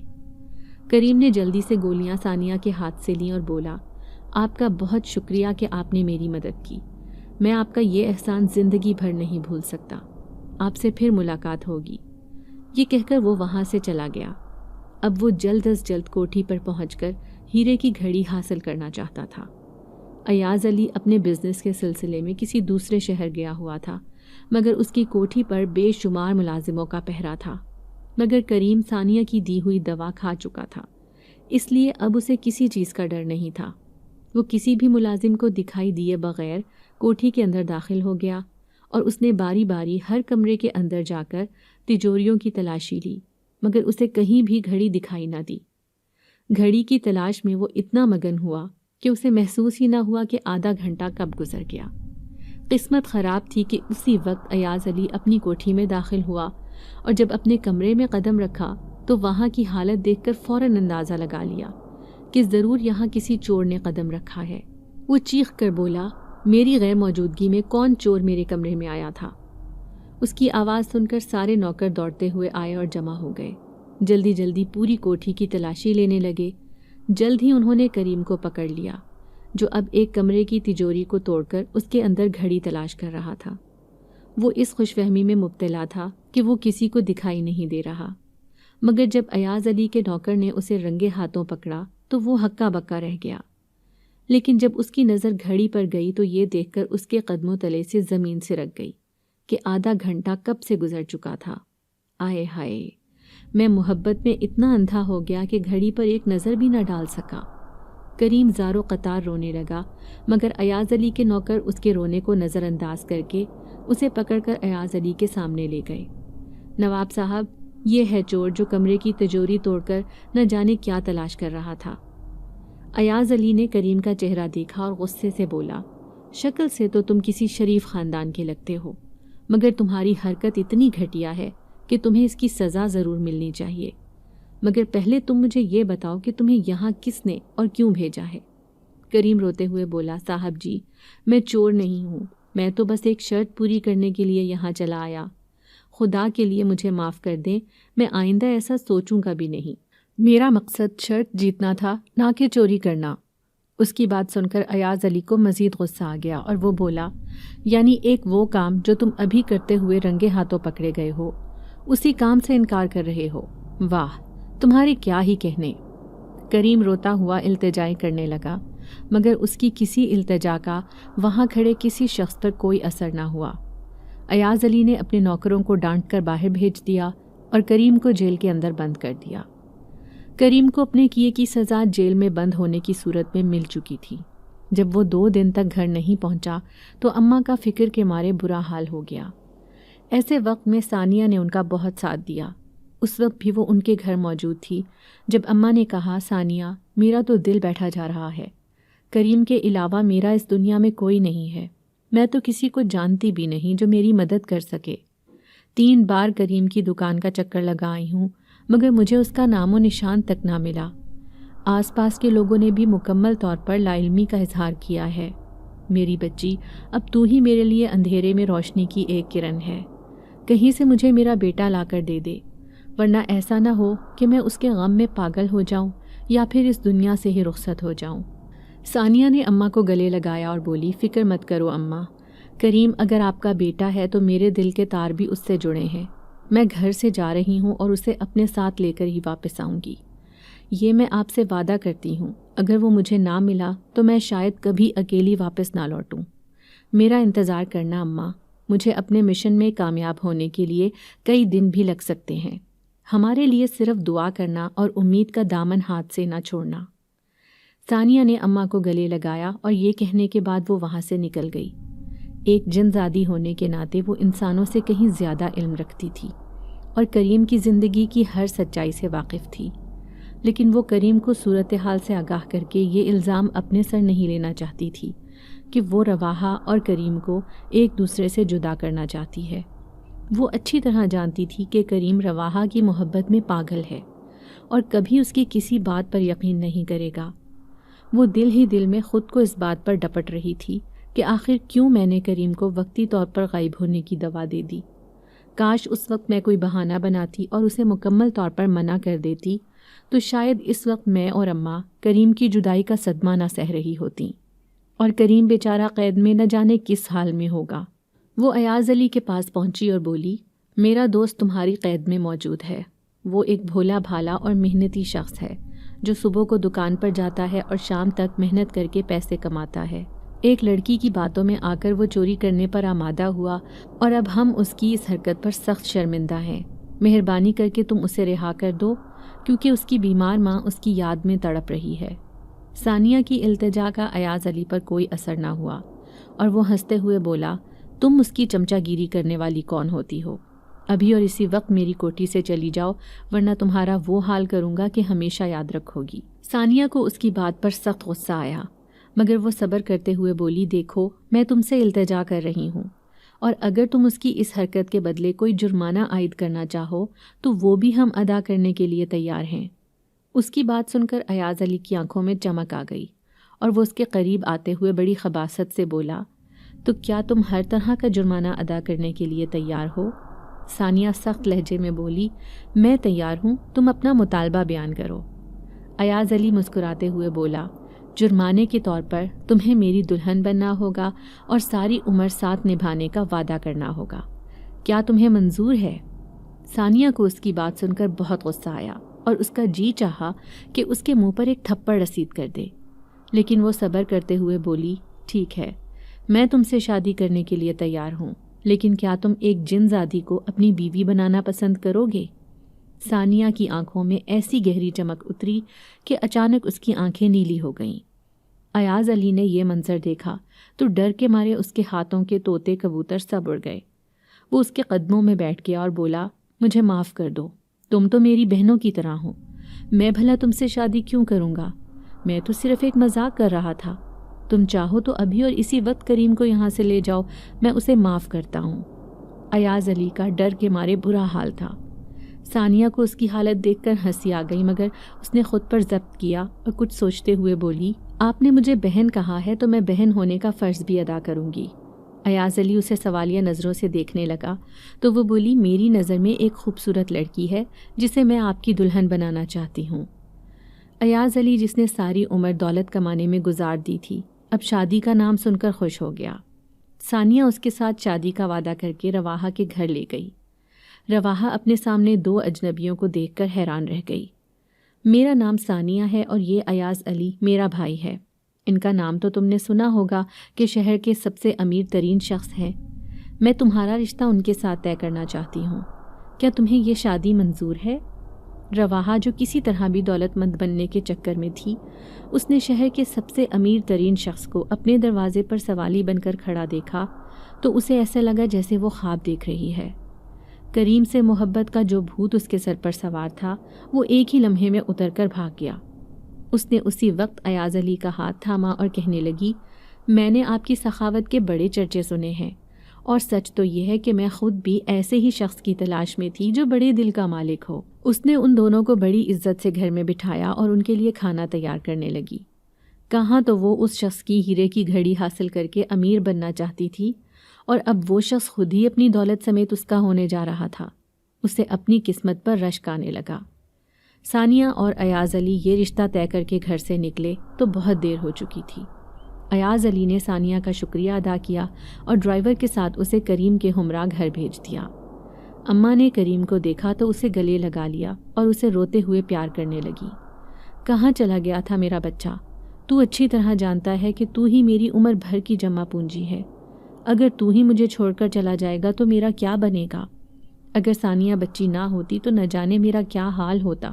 کریم نے جلدی سے گولیاں ثانیہ کے ہاتھ سے لیں اور بولا، آپ کا بہت شکریہ کہ آپ نے میری مدد کی، میں آپ کا یہ احسان زندگی بھر نہیں بھول سکتا، آپ سے پھر ملاقات ہوگی۔ یہ کہہ کر وہ وہاں سے چلا گیا۔ اب وہ جلد از جلد کوٹھی پر پہنچ کر ہیرے کی گھڑی حاصل کرنا چاہتا تھا۔ ایاز علی اپنے بزنس کے سلسلے میں کسی دوسرے شہر گیا ہوا تھا، مگر اس کی کوٹھی پر بے شمار ملازموں کا پہرا تھا۔ مگر کریم ثانیہ کی دی ہوئی دوا کھا چکا تھا، اس لیے اب اسے کسی چیز کا ڈر نہیں تھا۔ وہ کسی بھی ملازم کو دکھائی دیے بغیر کوٹھی کے اندر داخل ہو گیا اور اس نے باری باری ہر کمرے کے اندر جا کر تجوریوں کی تلاشی لی، مگر اسے کہیں بھی گھڑی دکھائی نہ دی۔ گھڑی کی تلاش میں وہ اتنا مگن ہوا کہ اسے محسوس ہی نہ ہوا کہ آدھا گھنٹہ کب گزر گیا۔ قسمت خراب تھی کہ اسی وقت ایاز علی اپنی کوٹھی میں داخل ہوا اور جب اپنے کمرے میں قدم رکھا تو وہاں کی حالت دیکھ کر فوراً اندازہ لگا لیا کہ ضرور یہاں کسی چور نے قدم رکھا ہے۔ وہ چیخ کر بولا، میری غیر موجودگی میں کون چور میرے کمرے میں آیا تھا؟ اس کی آواز سن کر سارے نوکر دوڑتے ہوئے آئے اور جمع ہو گئے۔ جلدی جلدی پوری کوٹھی کی تلاشی لینے لگے۔ جلد ہی انہوں نے کریم کو پکڑ لیا، جو اب ایک کمرے کی تجوری کو توڑ کر اس کے اندر گھڑی تلاش کر رہا تھا۔ وہ اس خوش فہمی میں مبتلا تھا کہ وہ کسی کو دکھائی نہیں دے رہا، مگر جب ایاز علی کے نوکر نے اسے رنگے ہاتھوں پکڑا تو وہ ہکا بکا رہ گیا۔ لیکن جب اس کی نظر گھڑی پر گئی تو یہ دیکھ کر اس کے قدموں تلے سے زمین سرک گئی کہ آدھا گھنٹہ کب سے گزر چکا تھا۔ آئے ہائے، میں محبت میں اتنا اندھا ہو گیا کہ گھڑی پر ایک نظر بھی نہ ڈال سکا۔ کریم زارو قطار رونے لگا، مگر ایاز علی کے نوکر اس کے رونے کو نظر انداز کر کے اسے پکڑ کر ایاز علی کے سامنے لے گئے۔ نواب صاحب، یہ ہے چور جو کمرے کی تجوری توڑ کر نہ جانے کیا تلاش کر رہا تھا۔ ایاز علی نے کریم کا چہرہ دیکھا اور غصے سے بولا، شکل سے تو تم کسی شریف خاندان کے لگتے ہو، مگر تمہاری حرکت اتنی گھٹیا ہے کہ تمہیں اس کی سزا ضرور ملنی چاہیے۔ مگر پہلے تم مجھے یہ بتاؤ کہ تمہیں یہاں کس نے اور کیوں بھیجا ہے؟ کریم روتے ہوئے بولا، صاحب جی، میں چور نہیں ہوں، میں تو بس ایک شرط پوری کرنے کے لیے یہاں چلا آیا۔ خدا کے لیے مجھے معاف کر دیں، میں آئندہ ایسا سوچوں گا بھی نہیں۔ میرا مقصد شرط جیتنا تھا، نہ کہ چوری کرنا۔ اس کی بات سن کر ایاز علی کو مزید غصہ آ گیا اور وہ بولا، یعنی ایک وہ کام جو تم ابھی کرتے ہوئے رنگے ہاتھوں پکڑے گئے ہو، اسی کام سے انکار کر رہے ہو؟ واہ، تمہارے کیا ہی کہنے۔ کریم روتا ہوا التجائیں کرنے لگا، مگر اس کی کسی التجا کا وہاں کھڑے کسی شخص پر کوئی اثر نہ ہوا۔ ایاز علی نے اپنے نوکروں کو ڈانٹ کر باہر بھیج دیا اور کریم کو جیل کے اندر بند کر دیا۔ کریم کو اپنے کیے کی سزا جیل میں بند ہونے کی صورت میں مل چکی تھی۔ جب وہ 2 دن تک گھر نہیں پہنچا تو اماں کا فکر کے مارے برا حال ہو گیا۔ ایسے وقت میں ثانیہ نے ان کا بہت ساتھ دیا۔ اس وقت بھی وہ ان کے گھر موجود تھی جب اماں نے کہا، ثانیہ، میرا تو دل بیٹھا جا رہا ہے۔ کریم کے علاوہ میرا اس دنیا میں کوئی نہیں ہے۔ میں تو کسی کو جانتی بھی نہیں جو میری مدد کر سکے۔ 3 بار کریم کی دکان کا چکر لگا آئی ہوں، مگر مجھے اس کا نام و نشان تک نہ ملا۔ آس پاس کے لوگوں نے بھی مکمل طور پر لا علمی کا اظہار کیا ہے۔ میری بچی، اب تو ہی میرے لیے اندھیرے میں روشنی کی ایک کرن ہے۔ کہیں سے مجھے میرا بیٹا لا کر دے دے، ورنہ ایسا نہ ہو کہ میں اس کے غم میں پاگل ہو جاؤں یا پھر اس دنیا سے ہی رخصت ہو جاؤں۔ ثانیہ نے اماں کو گلے لگایا اور بولی، فکر مت کرو اماں، کریم اگر آپ کا بیٹا ہے تو میرے دل کے تار بھی اس سے جڑے ہیں۔ میں گھر سے جا رہی ہوں اور اسے اپنے ساتھ لے کر ہی واپس آؤں گی۔ یہ میں آپ سے وعدہ کرتی ہوں، اگر وہ مجھے نہ ملا تو میں شاید کبھی اکیلی واپس نہ لوٹوں۔ میرا انتظار کرنا اماں، مجھے اپنے مشن میں کامیاب ہونے کے لیے کئی دن بھی لگ سکتے ہیں۔ ہمارے لیے صرف دعا کرنا اور امید کا دامن ہاتھ سے نہ چھوڑنا۔ ثانیہ نے اماں کو گلے لگایا اور یہ کہنے کے بعد وہ وہاں سے نکل گئی۔ ایک جن زادی ہونے کے ناطے وہ انسانوں سے کہیں زیادہ علم رکھتی تھی اور کریم کی زندگی کی ہر سچائی سے واقف تھی، لیکن وہ کریم کو صورتحال سے آگاہ کر کے یہ الزام اپنے سر نہیں لینا چاہتی تھی کہ وہ رواحہ اور کریم کو ایک دوسرے سے جدا کرنا چاہتی ہے۔ وہ اچھی طرح جانتی تھی کہ کریم رواحہ کی محبت میں پاگل ہے اور کبھی اس کی کسی بات پر یقین نہیں کرے گا۔ وہ دل ہی دل میں خود کو اس بات پر ڈپٹ رہی تھی کہ آخر کیوں میں نے کریم کو وقتی طور پر غائب ہونے کی دوا دے دی۔ کاش اس وقت میں کوئی بہانہ بناتی اور اسے مکمل طور پر منع کر دیتی تو شاید اس وقت میں اور اماں کریم کی جدائی کا صدمہ نہ سہ رہی ہوتیں، اور کریم بیچارہ قید میں نہ جانے کس حال میں ہوگا۔ وہ ایاز علی کے پاس پہنچی اور بولی، میرا دوست تمہاری قید میں موجود ہے۔ وہ ایک بھولا بھالا اور محنتی شخص ہے جو صبح کو دکان پر جاتا ہے اور شام تک محنت کر کے پیسے کماتا ہے۔ ایک لڑکی کی باتوں میں آ کر وہ چوری کرنے پر آمادہ ہوا اور اب ہم اس کی اس حرکت پر سخت شرمندہ ہیں۔ مہربانی کر کے تم اسے رہا کر دو، کیونکہ اس کی بیمار ماں اس کی یاد میں تڑپ رہی ہے۔ ثانیہ کی التجا کا ایاز علی پر کوئی اثر نہ ہوا اور وہ ہنستے ہوئے بولا، تم اس کی چمچا گیری کرنے والی کون ہوتی ہو؟ ابھی اور اسی وقت میری کوٹھی سے چلی جاؤ، ورنہ تمہارا وہ حال کروں گا کہ ہمیشہ یاد رکھو گی۔ ثانیہ کو اس کی بات پر سخت غصہ آیا، مگر وہ صبر کرتے ہوئے بولی، دیکھو میں تم سے التجا کر رہی ہوں، اور اگر تم اس کی اس حرکت کے بدلے کوئی جرمانہ عائد کرنا چاہو تو وہ بھی ہم ادا کرنے کے لیے تیار ہیں۔ اس کی بات سن کر ایاز علی کی آنکھوں میں چمک آ گئی اور وہ اس کے قریب آتے ہوئے بڑی خباثت سے بولا، تو کیا تم ہر طرح کا جرمانہ ادا کرنے کے لیے تیار ہو؟ ثانیہ سخت لہجے میں بولی، میں تیار ہوں، تم اپنا مطالبہ بیان کرو۔ ایاز علی مسکراتے ہوئے بولا، جرمانے کے طور پر تمہیں میری دلہن بننا ہوگا اور ساری عمر ساتھ نبھانے کا وعدہ کرنا ہوگا۔ کیا تمہیں منظور ہے؟ ثانیہ کو اس کی بات سن کر بہت غصہ آیا اور اس کا جی چاہا کہ اس کے منہ پر ایک تھپڑ رسید کر دے، لیکن وہ صبر کرتے ہوئے بولی، ٹھیک ہے، میں تم سے شادی کرنے کے لیے تیار ہوں، لیکن کیا تم ایک جن زادی کو اپنی بیوی بنانا پسند کرو گے؟ ثانیہ کی آنکھوں میں ایسی گہری چمک اتری کہ اچانک اس کی آنکھیں نیلی ہو گئیں۔ ایاز علی نے یہ منظر دیکھا تو ڈر کے مارے اس کے ہاتھوں کے طوطے کبوتر سب اڑ گئے۔ وہ اس کے قدموں میں بیٹھ گیا اور بولا، مجھے معاف کر دو، تم تو میری بہنوں کی طرح ہو، میں بھلا تم سے شادی کیوں کروں گا؟ میں تو صرف ایک مذاق کر رہا تھا، تم چاہو تو ابھی اور اسی وقت کریم کو یہاں سے لے جاؤ، میں اسے معاف کرتا ہوں۔ ایاز علی کا ڈر کے مارے برا حال تھا۔ ثانیہ کو اس کی حالت دیکھ کر ہنسی آ گئی، مگر اس نے خود پر ضبط کیا اور کچھ سوچتے ہوئے بولی، آپ نے مجھے بہن کہا ہے تو میں بہن ہونے کا فرض بھی ادا کروں گی۔ ایاز علی اسے سوالیہ نظروں سے دیکھنے لگا تو وہ بولی، میری نظر میں ایک خوبصورت لڑکی ہے جسے میں آپ کی دلہن بنانا چاہتی ہوں۔ ایاز علی، جس نے ساری عمر دولت کمانے میں گزار دی تھی، اب شادی کا نام سن کر خوش ہو گیا۔ ثانیہ اس کے ساتھ شادی کا وعدہ کر کے رواحہ کے گھر لے گئی۔ رواحہ اپنے سامنے دو اجنبیوں کو دیکھ کر حیران رہ گئی۔ میرا نام ثانیہ ہے اور یہ ایاز علی میرا بھائی ہے۔ ان کا نام تو تم نے سنا ہوگا کہ شہر کے سب سے امیر ترین شخص ہیں۔ میں تمہارا رشتہ ان کے ساتھ طے کرنا چاہتی ہوں، کیا تمہیں یہ شادی منظور ہے؟ رواحہ، جو کسی طرح بھی دولت مند بننے کے چکر میں تھی، اس نے شہر کے سب سے امیر ترین شخص کو اپنے دروازے پر سوالی بن کر کھڑا دیکھا تو اسے ایسا لگا جیسے وہ خواب دیکھ رہی ہے۔ کریم سے محبت کا جو بھوت اس کے سر پر سوار تھا وہ ایک ہی لمحے میں اتر کر بھاگ گیا۔ اس نے اسی وقت ایاز علی کا ہاتھ تھاما اور کہنے لگی، میں نے آپ کی سخاوت کے بڑے چرچے سنے ہیں، اور سچ تو یہ ہے کہ میں خود بھی ایسے ہی شخص کی تلاش میں تھی جو بڑے دل کا مالک ہو۔ اس نے ان دونوں کو بڑی عزت سے گھر میں بٹھایا اور ان کے لیے کھانا تیار کرنے لگی۔ کہاں تو وہ اس شخص کی ہیرے کی گھڑی حاصل کر کے امیر بننا چاہتی تھی، اور اب وہ شخص خود ہی اپنی دولت سمیت اس کا ہونے جا رہا تھا۔ اسے اپنی قسمت پر رشک آنے لگا۔ ثانیہ اور ایاز علی یہ رشتہ طے کر کے گھر سے نکلے تو بہت دیر ہو چکی تھی۔ ایاز علی نے ثانیہ کا شکریہ ادا کیا اور ڈرائیور کے ساتھ اسے کریم کے ہمراہ گھر بھیج دیا۔ اماں نے کریم کو دیکھا تو اسے گلے لگا لیا اور اسے روتے ہوئے پیار کرنے لگی۔ کہاں چلا گیا تھا میرا بچہ؟ تو اچھی طرح جانتا ہے کہ تو ہی میری عمر بھر کی جمع پونجی ہے۔ اگر تو ہی مجھے چھوڑ کر چلا جائے گا تو میرا کیا بنے گا؟ اگر ثانیہ بچی نہ ہوتی تو نہ جانے میرا کیا حال ہوتا۔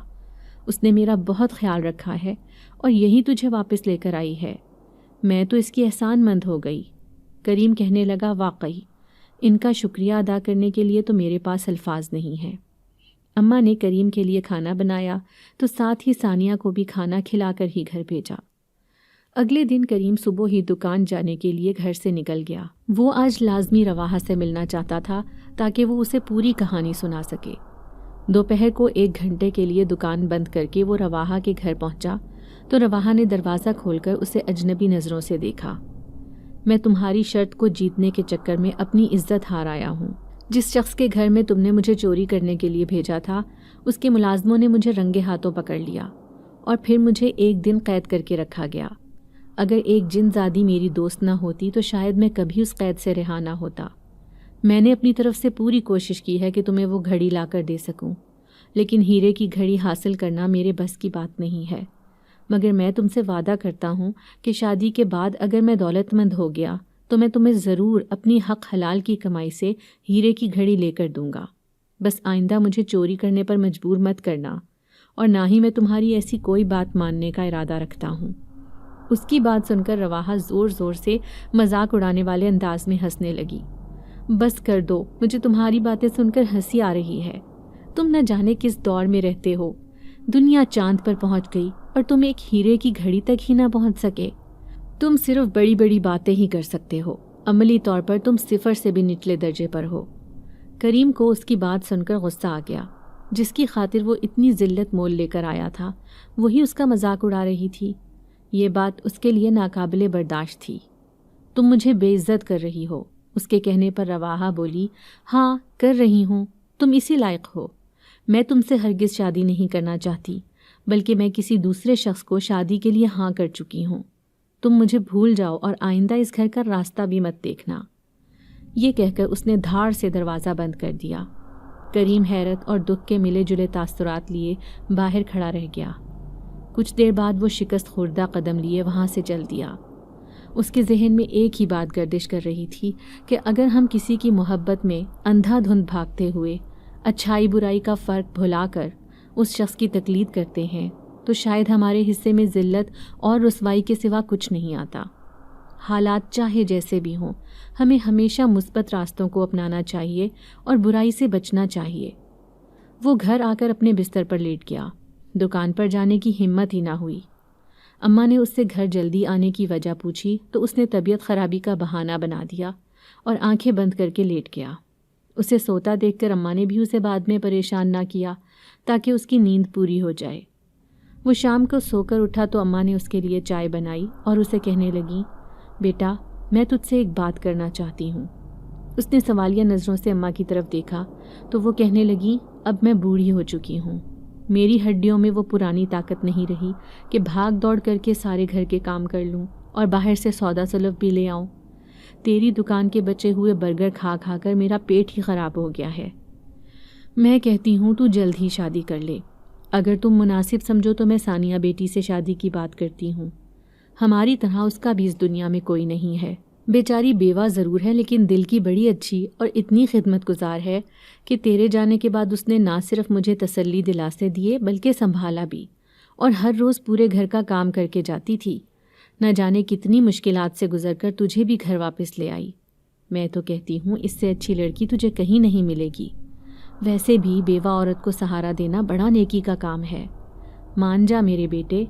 اس نے میرا بہت خیال رکھا ہے اور یہی تجھے واپس لے کر آئی ہے۔ میں تو اس کی احسان مند ہو گئی۔ کریم کہنے لگا، واقعی ان کا شکریہ ادا کرنے کے لیے تو میرے پاس الفاظ نہیں ہیں۔ اماں نے کریم کے لیے کھانا بنایا تو ساتھ ہی ثانیہ کو بھی کھانا کھلا کر ہی گھر بھیجا۔ اگلے دن کریم صبح ہی دکان جانے کے لیے گھر سے نکل گیا۔ وہ آج لازمی رواحہ سے ملنا چاہتا تھا تاکہ وہ اسے پوری کہانی سنا سکے۔ دوپہر کو 1 گھنٹے کے لیے دکان بند کر کے وہ رواحہ کے گھر پہنچا تو رواحہ نے دروازہ کھول کر اسے اجنبی نظروں سے دیکھا۔ میں تمہاری شرط کو جیتنے کے چکر میں اپنی عزت ہار آیا ہوں۔ جس شخص کے گھر میں تم نے مجھے چوری کرنے کے لیے بھیجا تھا، اس کے ملازموں نے مجھے رنگے ہاتھوں پکڑ لیا اور پھر مجھے 1 دن قید کر کے رکھا گیا۔ اگر ایک جن زادی میری دوست نہ ہوتی تو شاید میں کبھی اس قید سے رہا نہ ہوتا۔ میں نے اپنی طرف سے پوری کوشش کی ہے کہ تمہیں وہ گھڑی لا کر دے سکوں، لیکن ہیرے کی گھڑی حاصل کرنا میرے بس کی بات نہیں ہے۔ مگر میں تم سے وعدہ کرتا ہوں کہ شادی کے بعد اگر میں دولت مند ہو گیا تو میں تمہیں ضرور اپنی حق حلال کی کمائی سے ہیرے کی گھڑی لے کر دوں گا۔ بس آئندہ مجھے چوری کرنے پر مجبور مت کرنا، اور نہ ہی میں تمہاری ایسی کوئی بات ماننے کا ارادہ رکھتا ہوں۔ اس کی بات سن کر رواحہ زور زور سے مذاق اڑانے والے انداز میں ہنسنے لگی۔ بس کر دو، مجھے تمہاری باتیں سن کر ہنسی آ رہی ہے۔ تم نہ جانے کس دور میں رہتے ہو، دنیا چاند پر پہنچ گئی اور تم ایک ہیرے کی گھڑی تک ہی نہ پہنچ سکے۔ تم صرف بڑی بڑی باتیں ہی کر سکتے ہو، عملی طور پر تم 0 سے بھی نچلے درجے پر ہو۔ کریم کو اس کی بات سن کر غصہ آ گیا۔ جس کی خاطر وہ اتنی ذلت مول لے کر آیا تھا وہی اس کا مذاق اڑا رہی تھی۔ یہ بات اس کے لیے ناقابل برداشت تھی۔ تم مجھے بے عزت کر رہی ہو۔ اس کے کہنے پر رواحہ بولی، ہاں کر رہی ہوں، تم اسی لائق ہو۔ میں تم سے ہرگز شادی نہیں کرنا چاہتی، بلکہ میں کسی دوسرے شخص کو شادی کے لیے ہاں کر چکی ہوں۔ تم مجھے بھول جاؤ اور آئندہ اس گھر کا راستہ بھی مت دیکھنا۔ یہ کہہ کر اس نے دھاڑ سے دروازہ بند کر دیا۔ کریم حیرت اور دکھ کے ملے جلے تاثرات لیے باہر کھڑا رہ گیا۔ کچھ دیر بعد وہ شکست خوردہ قدم لیے وہاں سے چل دیا۔ اس کے ذہن میں ایک ہی بات گردش کر رہی تھی کہ اگر ہم کسی کی محبت میں اندھا دھند بھاگتے ہوئے اچھائی برائی کا فرق بھلا کر اس شخص کی تقلید کرتے ہیں تو شاید ہمارے حصے میں ذلت اور رسوائی کے سوا کچھ نہیں آتا۔ حالات چاہے جیسے بھی ہوں، ہمیں ہمیشہ مثبت راستوں کو اپنانا چاہیے اور برائی سے بچنا چاہیے۔ وہ گھر آ کر اپنے بستر پر لیٹ گیا۔ دکان پر جانے کی ہمت ہی نہ ہوئی۔ اماں نے اس سے گھر جلدی آنے کی وجہ پوچھی تو اس نے طبیعت خرابی کا بہانہ بنا دیا اور آنکھیں بند کر کے لیٹ گیا۔ اسے سوتا دیکھ کر اماں نے بھی اسے بعد میں پریشان نہ کیا تاکہ اس کی نیند پوری ہو جائے۔ وہ شام کو سو کر اٹھا تو اماں نے اس کے لیے چائے بنائی اور اسے کہنے لگیں، بیٹا میں تجھ سے ایک بات کرنا چاہتی ہوں۔ اس نے سوالیہ نظروں سے اماں کی طرف دیکھا تو وہ کہنے لگیں، اب میں بوڑھی ہو چکی ہوں، میری ہڈیوں میں وہ پرانی طاقت نہیں رہی کہ بھاگ دوڑ کر کے سارے گھر کے کام کر لوں اور باہر سے سودا سلف بھی لے آؤں۔ تیری دکان کے بچے ہوئے برگر کھا کھا کر میرا پیٹ ہی خراب ہو گیا ہے۔ میں کہتی ہوں تو جلد ہی شادی کر لے۔ اگر تم مناسب سمجھو تو میں ثانیہ بیٹی سے شادی کی بات کرتی ہوں۔ ہماری طرح اس کا بھی اس دنیا میں کوئی نہیں ہے۔ بیچاری بیوہ ضرور ہے لیکن دل کی بڑی اچھی اور اتنی خدمت گزار ہے کہ تیرے جانے کے بعد اس نے نہ صرف مجھے تسلی دلاسے دیے بلکہ سنبھالا بھی، اور ہر روز پورے گھر کا کام کر کے جاتی تھی۔ نہ جانے کتنی مشکلات سے گزر کر تجھے بھی گھر واپس لے آئی۔ میں تو کہتی ہوں اس سے اچھی لڑکی تجھے کہیں نہیں ملے گی۔ ویسے بھی بیوہ عورت کو سہارا دینا بڑا نیکی کا کام ہے۔ مان جا میرے بیٹے،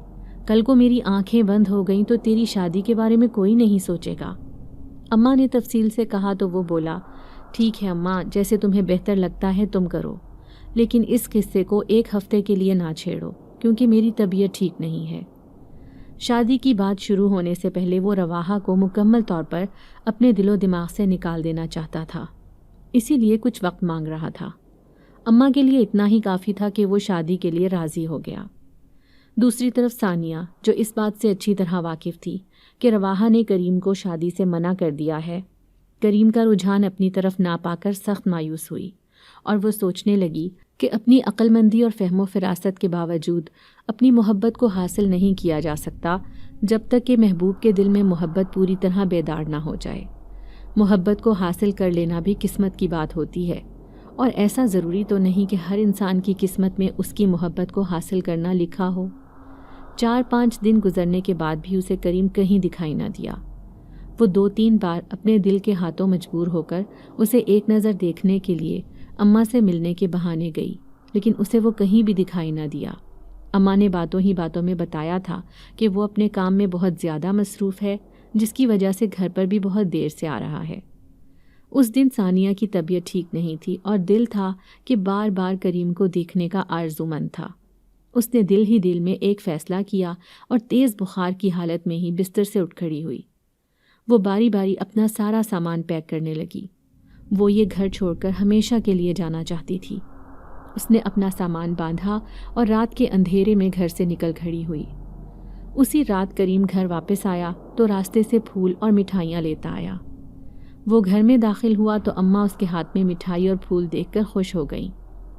کل کو میری آنکھیں بند ہو گئیں تو تیری شادی کے بارے میں کوئی نہیں سوچے گا۔ اماں نے تفصیل سے کہا تو وہ بولا، ٹھیک ہے اماں، جیسے تمہیں بہتر لگتا ہے تم کرو، لیکن اس قصے کو ایک ہفتے کے لیے نہ چھیڑو کیونکہ میری طبیعت ٹھیک نہیں ہے۔ شادی کی بات شروع ہونے سے پہلے وہ رواحہ کو مکمل طور پر اپنے دل و دماغ سے نکال دینا چاہتا تھا، اسی لیے کچھ وقت مانگ رہا تھا۔ اماں کے لیے اتنا ہی کافی تھا کہ وہ شادی کے لیے راضی ہو گیا۔ دوسری طرف ثانیہ، جو اس بات سے اچھی طرح واقف تھی کہ رواحہ نے کریم کو شادی سے منع کر دیا ہے، کریم کا رجحان اپنی طرف نہ پا کر سخت مایوس ہوئی اور وہ سوچنے لگی کہ اپنی عقل مندی اور فہم و فراست کے باوجود اپنی محبت کو حاصل نہیں کیا جا سکتا جب تک کہ محبوب کے دل میں محبت پوری طرح بیدار نہ ہو جائے۔ محبت کو حاصل کر لینا بھی قسمت کی بات ہوتی ہے، اور ایسا ضروری تو نہیں کہ ہر انسان کی قسمت میں اس کی محبت کو حاصل کرنا لکھا ہو۔ 4-5 دن گزرنے کے بعد بھی اسے کریم کہیں دکھائی نہ دیا۔ وہ 2-3 بار اپنے دل کے ہاتھوں مجبور ہو کر اسے ایک نظر دیکھنے کے لیے اماں سے ملنے کے بہانے گئی، لیکن اسے وہ کہیں بھی دکھائی نہ دیا۔ اماں نے باتوں ہی باتوں میں بتایا تھا کہ وہ اپنے کام میں بہت زیادہ مصروف ہے، جس کی وجہ سے گھر پر بھی بہت دیر سے آ رہا ہے۔ اس دن ثانیہ کی طبیعت ٹھیک نہیں تھی اور دل تھا کہ بار بار کریم کو دیکھنے کا آرزو مند تھا۔ اس نے دل ہی دل میں ایک فیصلہ کیا اور تیز بخار کی حالت میں ہی بستر سے اٹھ کھڑی ہوئی۔ وہ باری باری اپنا سارا سامان پیک کرنے لگی۔ وہ یہ گھر چھوڑ کر ہمیشہ کے لیے جانا چاہتی تھی۔ اس نے اپنا سامان باندھا اور رات کے اندھیرے میں گھر سے نکل کھڑی ہوئی۔ اسی رات کریم گھر واپس آیا تو راستے سے پھول اور مٹھائیاں لیتا آیا۔ وہ گھر میں داخل ہوا تو اماں اس کے ہاتھ میں مٹھائی اور پھول دیکھ کر خوش ہو گئیں،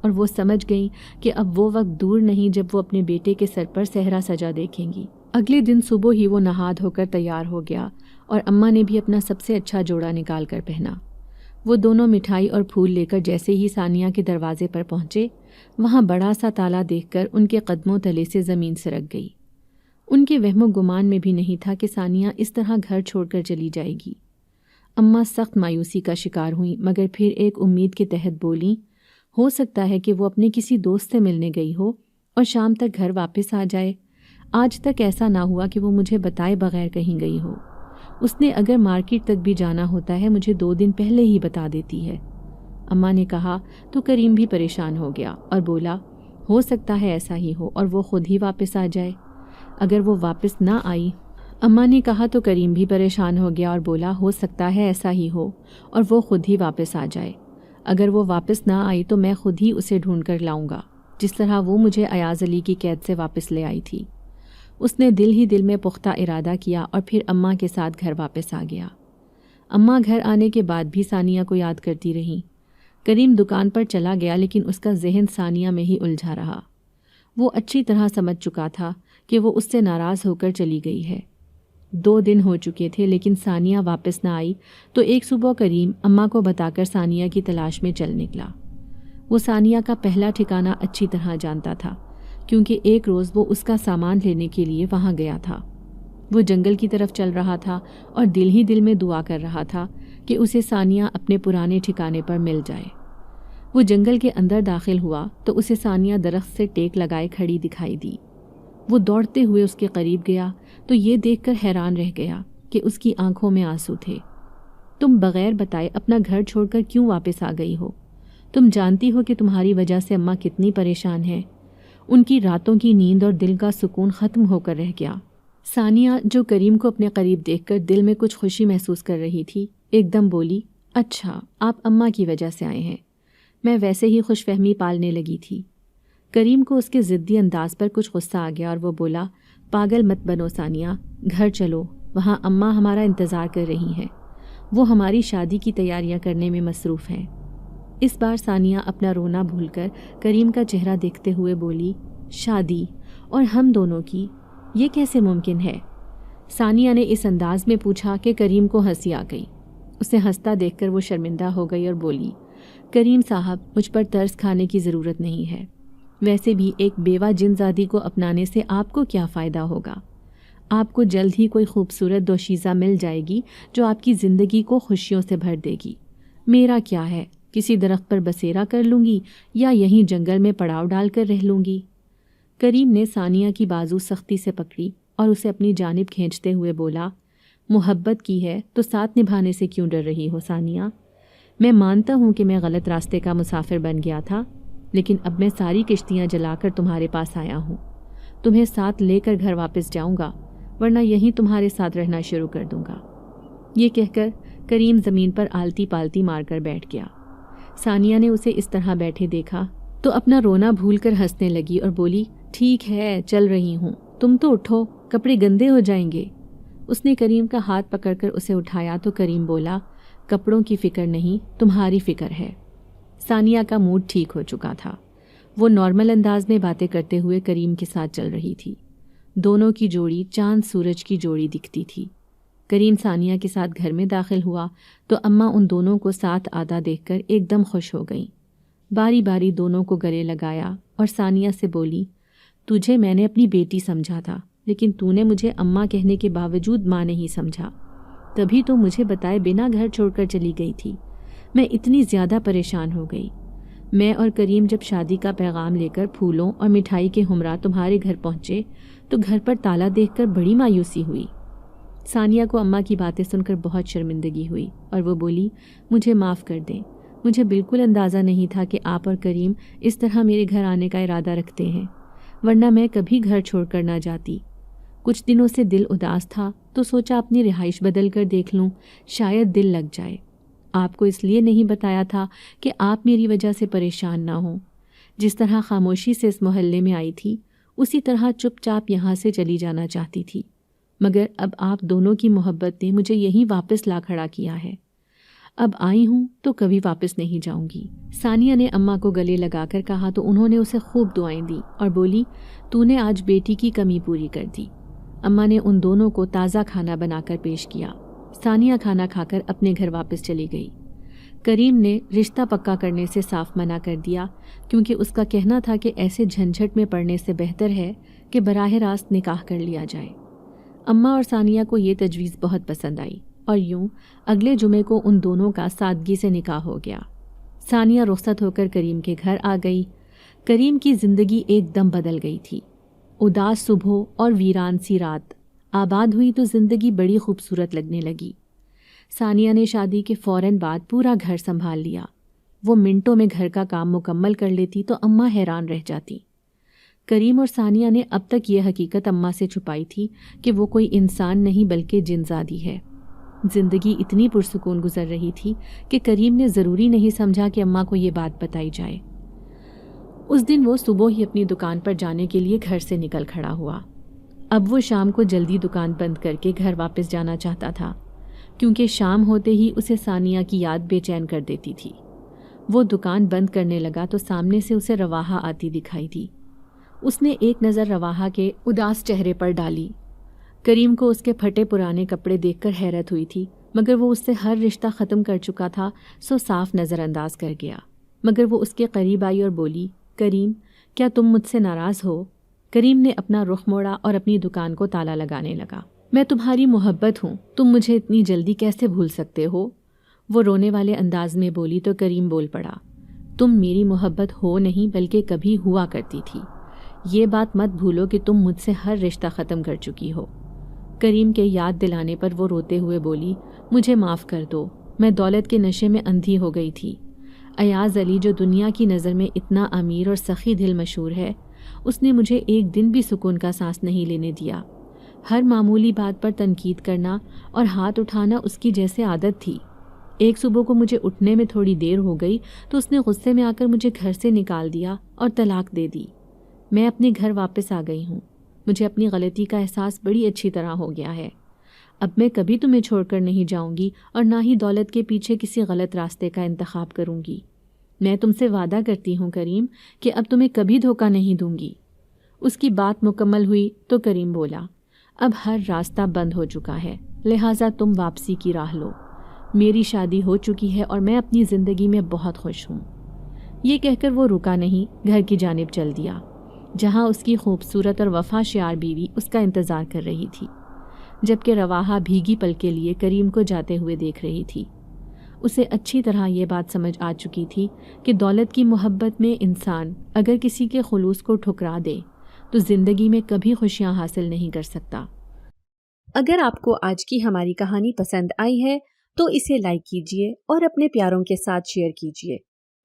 اور وہ سمجھ گئیں کہ اب وہ وقت دور نہیں جب وہ اپنے بیٹے کے سر پر صحرا سجا دیکھیں گی۔ اگلے دن صبح ہی وہ نہا دھو کر تیار ہو گیا اور اماں نے بھی اپنا سب سے اچھا جوڑا نکال کر پہنا۔ وہ دونوں مٹھائی اور پھول لے کر جیسے ہی ثانیہ کے دروازے پر پہنچے، وہاں بڑا سا تالا دیکھ کر ان کے قدموں تلے سے زمین سرک گئی۔ ان کے وہم و گمان میں بھی نہیں تھا کہ ثانیہ اس طرح گھر چھوڑ کر چلی جائے گی۔ اماں سخت مایوسی کا شکار ہوئیں، مگر پھر ایک امید کے تحت بولیں، ہو سکتا ہے کہ وہ اپنے کسی دوست سے ملنے گئی ہو اور شام تک گھر واپس آ جائے۔ آج تک ایسا نہ ہوا کہ وہ مجھے بتائے بغیر کہیں گئی ہو۔ اس نے اگر مارکیٹ تک بھی جانا ہوتا ہے مجھے 2 دن پہلے ہی بتا دیتی ہے۔ اماں نے کہا تو کریم بھی پریشان ہو گیا اور بولا، ہو سکتا ہے ایسا ہی ہو اور وہ خود ہی واپس آ جائے۔ اگر وہ واپس نہ آئی، اماں نے کہا تو کریم بھی پریشان ہو گیا اور بولا، ہو سکتا ہے ایسا ہی ہو اور وہ خود ہی واپس آ جائے۔ اگر وہ واپس نہ آئی تو میں خود ہی اسے ڈھونڈ کر لاؤں گا، جس طرح وہ مجھے ایاز علی کی قید سے واپس لے آئی تھی۔ اس نے دل ہی دل میں پختہ ارادہ کیا اور پھر اماں کے ساتھ گھر واپس آ گیا۔ اماں گھر آنے کے بعد بھی ثانیہ کو یاد کرتی رہیں۔ کریم دکان پر چلا گیا لیکن اس کا ذہن ثانیہ میں ہی الجھا رہا۔ وہ اچھی طرح سمجھ چکا تھا کہ وہ اس سے ناراض ہو کر چلی گئی ہے۔ 2 دن ہو چکے تھے لیکن ثانیہ واپس نہ آئی تو ایک صبح کریم اماں کو بتا کر ثانیہ کی تلاش میں چل نکلا۔ وہ ثانیہ کا پہلا ٹھکانہ اچھی طرح جانتا تھا کیونکہ ایک روز وہ اس کا سامان لینے کے لیے وہاں گیا تھا۔ وہ جنگل کی طرف چل رہا تھا اور دل ہی دل میں دعا کر رہا تھا کہ اسے ثانیہ اپنے پرانے ٹھکانے پر مل جائے۔ وہ جنگل کے اندر داخل ہوا تو اسے ثانیہ درخت سے ٹیک لگائے کھڑی دکھائی دی۔ وہ دوڑتے ہوئے اس کے قریب گیا تو یہ دیکھ کر حیران رہ گیا کہ اس کی آنکھوں میں آنسو تھے۔ تم بغیر بتائے اپنا گھر چھوڑ کر کیوں واپس آ گئی ہو؟ تم جانتی ہو کہ تمہاری وجہ سے اماں کتنی پریشان ہے۔ ان کی راتوں کی نیند اور دل کا سکون ختم ہو کر رہ گیا۔ ثانیہ جو کریم کو اپنے قریب دیکھ کر دل میں کچھ خوشی محسوس کر رہی تھی، ایک دم بولی، اچھا آپ اماں کی وجہ سے آئے ہیں، میں ویسے ہی خوش فہمی پالنے لگی تھی۔ کریم کو اس کے ضدی انداز پر کچھ غصہ آ گیا اور وہ بولا، پاگل مت بنو ثانیہ، گھر چلو، وہاں اماں ہمارا انتظار کر رہی ہیں، وہ ہماری شادی کی تیاریاں کرنے میں مصروف ہیں۔ اس بار ثانیہ اپنا رونا بھول کر کریم کا چہرہ دیکھتے ہوئے بولی، شادی اور ہم دونوں کی، یہ کیسے ممکن ہے؟ ثانیہ نے اس انداز میں پوچھا کہ کریم کو ہنسی آ گئی۔ اسے ہنستا دیکھ کر وہ شرمندہ ہو گئی اور بولی، کریم صاحب مجھ پر ترس کھانے کی ضرورت نہیں ہے، ویسے بھی ایک بیوہ جن زادی کو اپنانے سے آپ کو کیا فائدہ ہوگا؟ آپ کو جلد ہی کوئی خوبصورت دوشیزہ مل جائے گی جو آپ کی زندگی کو خوشیوں سے بھر دے گی۔ میرا کیا ہے، کسی درخت پر بسیرا کر لوں گی یا یہیں جنگل میں پڑاؤ ڈال کر رہ لوں گی۔ کریم نے ثانیہ کی بازو سختی سے پکڑی اور اسے اپنی جانب کھینچتے ہوئے بولا، محبت کی ہے تو ساتھ نبھانے سے کیوں ڈر رہی ہو ثانیہ؟ میں مانتا ہوں کہ میں غلط راستے کا مسافر بن گیا تھا، لیکن اب میں ساری کشتیاں جلا کر تمہارے پاس آیا ہوں۔ تمہیں ساتھ لے کر گھر واپس جاؤں گا، ورنہ یہیں تمہارے ساتھ رہنا شروع کر دوں گا۔ یہ کہہ کر کریم زمین پر آلتی پالتی مار کر بیٹھ گیا۔ ثانیہ نے اسے اس طرح بیٹھے دیکھا تو اپنا رونا بھول کر ہنسنے لگی اور بولی، ٹھیک ہے چل رہی ہوں، تم تو اٹھو، کپڑے گندے ہو جائیں گے۔ اس نے کریم کا ہاتھ پکڑ کر اسے اٹھایا تو کریم بولا، کپڑوں کی فکر نہیں، تمہاری فکر ہے۔ ثانیہ کا موڈ ٹھیک ہو چکا تھا۔ وہ نارمل انداز میں باتیں کرتے ہوئے کریم کے ساتھ چل رہی تھی۔ دونوں کی جوڑی چاند سورج کی جوڑی دکھتی تھی۔ کریم ثانیہ کے ساتھ گھر میں داخل ہوا تو اماں ان دونوں کو ساتھ آتا دیکھ کر ایک دم خوش ہو گئیں۔ باری باری دونوں کو گلے لگایا اور ثانیہ سے بولی، تجھے میں نے اپنی بیٹی سمجھا تھا، لیکن تو نے مجھے اماں کہنے کے باوجود ماں نہیں سمجھا، تبھی تو مجھے بتائے بنا گھر چھوڑ کر چلی گئی تھی۔ میں اتنی زیادہ پریشان ہو گئی۔ میں اور کریم جب شادی کا پیغام لے کر پھولوں اور مٹھائی کے ہمراہ تمہارے گھر پہنچے تو گھر پر تالا دیکھ کر بڑی مایوسی ہوئی۔ ثانیہ کو اماں کی باتیں سن کر بہت شرمندگی ہوئی اور وہ بولی، مجھے معاف کر دیں، مجھے بالکل اندازہ نہیں تھا کہ آپ اور کریم اس طرح میرے گھر آنے کا ارادہ رکھتے ہیں، ورنہ میں کبھی گھر چھوڑ کر نہ جاتی۔ کچھ دنوں سے دل اداس تھا تو سوچا اپنی رہائش بدل کر دیکھ لوں، شاید دل لگ جائے۔ آپ کو اس لیے نہیں بتایا تھا کہ آپ میری وجہ سے پریشان نہ ہوں۔ جس طرح خاموشی سے اس محلے میں آئی تھی، اسی طرح چپ چاپ یہاں سے چلی جانا چاہتی تھی، مگر اب آپ دونوں کی محبت نے مجھے یہیں واپس لا کھڑا کیا ہے۔ اب آئی ہوں تو کبھی واپس نہیں جاؤں گی۔ ثانیہ نے اماں کو گلے لگا کر کہا تو انہوں نے اسے خوب دعائیں دی اور بولی، تو نے آج بیٹی کی کمی پوری کر دی۔ اماں نے ان دونوں کو تازہ کھانا بنا کر پیش کیا۔ ثانیہ کھانا کھا کر اپنے گھر واپس چلی گئی۔ کریم نے رشتہ پکا کرنے سے صاف منع کر دیا کیونکہ اس کا کہنا تھا کہ ایسے جھنجھٹ میں پڑنے سے بہتر ہے کہ براہ راست نکاح کر لیا جائے۔ اماں اور ثانیہ کو یہ تجویز بہت پسند آئی اور یوں اگلے جمعے کو ان دونوں کا سادگی سے نکاح ہو گیا۔ ثانیہ رخصت ہو کر کریم کے گھر آ گئی۔ کریم کی زندگی ایک دم بدل گئی تھی۔ اداس صبح اور ویران سی رات آباد ہوئی تو زندگی بڑی خوبصورت لگنے لگی۔ ثانیہ نے شادی کے فوراً بعد پورا گھر سنبھال لیا۔ وہ منٹوں میں گھر کا کام مکمل کر لیتی تو اماں حیران رہ جاتی۔ کریم اور ثانیہ نے اب تک یہ حقیقت اماں سے چھپائی تھی کہ وہ کوئی انسان نہیں بلکہ جنزادی ہے۔ زندگی اتنی پرسکون گزر رہی تھی کہ کریم نے ضروری نہیں سمجھا کہ اماں کو یہ بات بتائی جائے۔ اس دن وہ صبح ہی اپنی دکان پر جانے کے لیے گھر سے نکل کھڑا ہوا۔ اب وہ شام کو جلدی دکان بند کر کے گھر واپس جانا چاہتا تھا، کیونکہ شام ہوتے ہی اسے ثانیہ کی یاد بے چین کر دیتی تھی۔ وہ دکان بند کرنے لگا تو سامنے سے اسے رواحہ آتی دکھائی دی۔ اس نے ایک نظر رواحہ کے اداس چہرے پر ڈالی۔ کریم کو اس کے پھٹے پرانے کپڑے دیکھ کر حیرت ہوئی تھی، مگر وہ اس سے ہر رشتہ ختم کر چکا تھا، سو صاف نظر انداز کر گیا۔ مگر وہ اس کے قریب آئی اور بولی، کریم، کیا تم مجھ سے ناراض ہو؟ کریم نے اپنا رخ موڑا اور اپنی دکان کو تالا لگانے لگا۔ میں تمہاری محبت ہوں، تم مجھے اتنی جلدی کیسے بھول سکتے ہو؟ وہ رونے والے انداز میں بولی تو کریم بول پڑا، تم میری محبت ہو نہیں بلکہ کبھی ہوا کرتی تھی۔ یہ بات مت بھولو کہ تم مجھ سے ہر رشتہ ختم کر چکی ہو۔ کریم کے یاد دلانے پر وہ روتے ہوئے بولی، مجھے معاف کر دو، میں دولت کے نشے میں اندھی ہو گئی تھی۔ ایاز علی جو دنیا کی نظر میں اتنا امیر اور سخی دل مشہور ہے، اس نے مجھے ایک دن بھی سکون کا سانس نہیں لینے دیا۔ ہر معمولی بات پر تنقید کرنا اور ہاتھ اٹھانا اس کی جیسے عادت تھی۔ ایک صبح کو مجھے اٹھنے میں تھوڑی دیر ہو گئی تو اس نے غصے میں آ کر مجھے گھر سے نکال دیا اور طلاق دے دی۔ میں اپنے گھر واپس آ گئی ہوں۔ مجھے اپنی غلطی کا احساس بڑی اچھی طرح ہو گیا ہے۔ اب میں کبھی تمہیں چھوڑ کر نہیں جاؤں گی اور نہ ہی دولت کے پیچھے کسی غلط راستے کا انتخاب کروں گی۔ میں تم سے وعدہ کرتی ہوں کریم کہ اب تمہیں کبھی دھوکہ نہیں دوں گی۔ اس کی بات مکمل ہوئی تو کریم بولا، اب ہر راستہ بند ہو چکا ہے، لہٰذا تم واپسی کی راہ لو۔ میری شادی ہو چکی ہے اور میں اپنی زندگی میں بہت خوش ہوں۔ یہ کہہ کر وہ رکا نہیں، گھر کی جانب چل دیا، جہاں اس کی خوبصورت اور وفا شیار بیوی اس کا انتظار کر رہی تھی، جبکہ رواحہ بھیگی پل کے لیے کریم کو جاتے ہوئے دیکھ رہی تھی۔ اسے اچھی طرح یہ بات سمجھ آ چکی تھی کہ دولت کی محبت میں انسان اگر کسی کے خلوص کو ٹھکرا دے تو زندگی میں کبھی خوشیاں حاصل نہیں کر سکتا۔ اگر آپ کو آج کی ہماری کہانی پسند آئی ہے تو اسے لائک کیجیے اور اپنے پیاروں کے ساتھ شیئر کیجیے،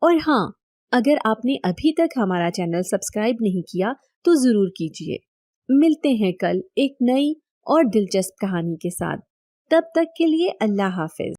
اور ہاں، اگر آپ نے ابھی تک ہمارا چینل سبسکرائب نہیں کیا تو ضرور کیجیے۔ ملتے ہیں کل ایک نئی اور دلچسپ کہانی کے ساتھ، تب تک کے لیے اللہ حافظ۔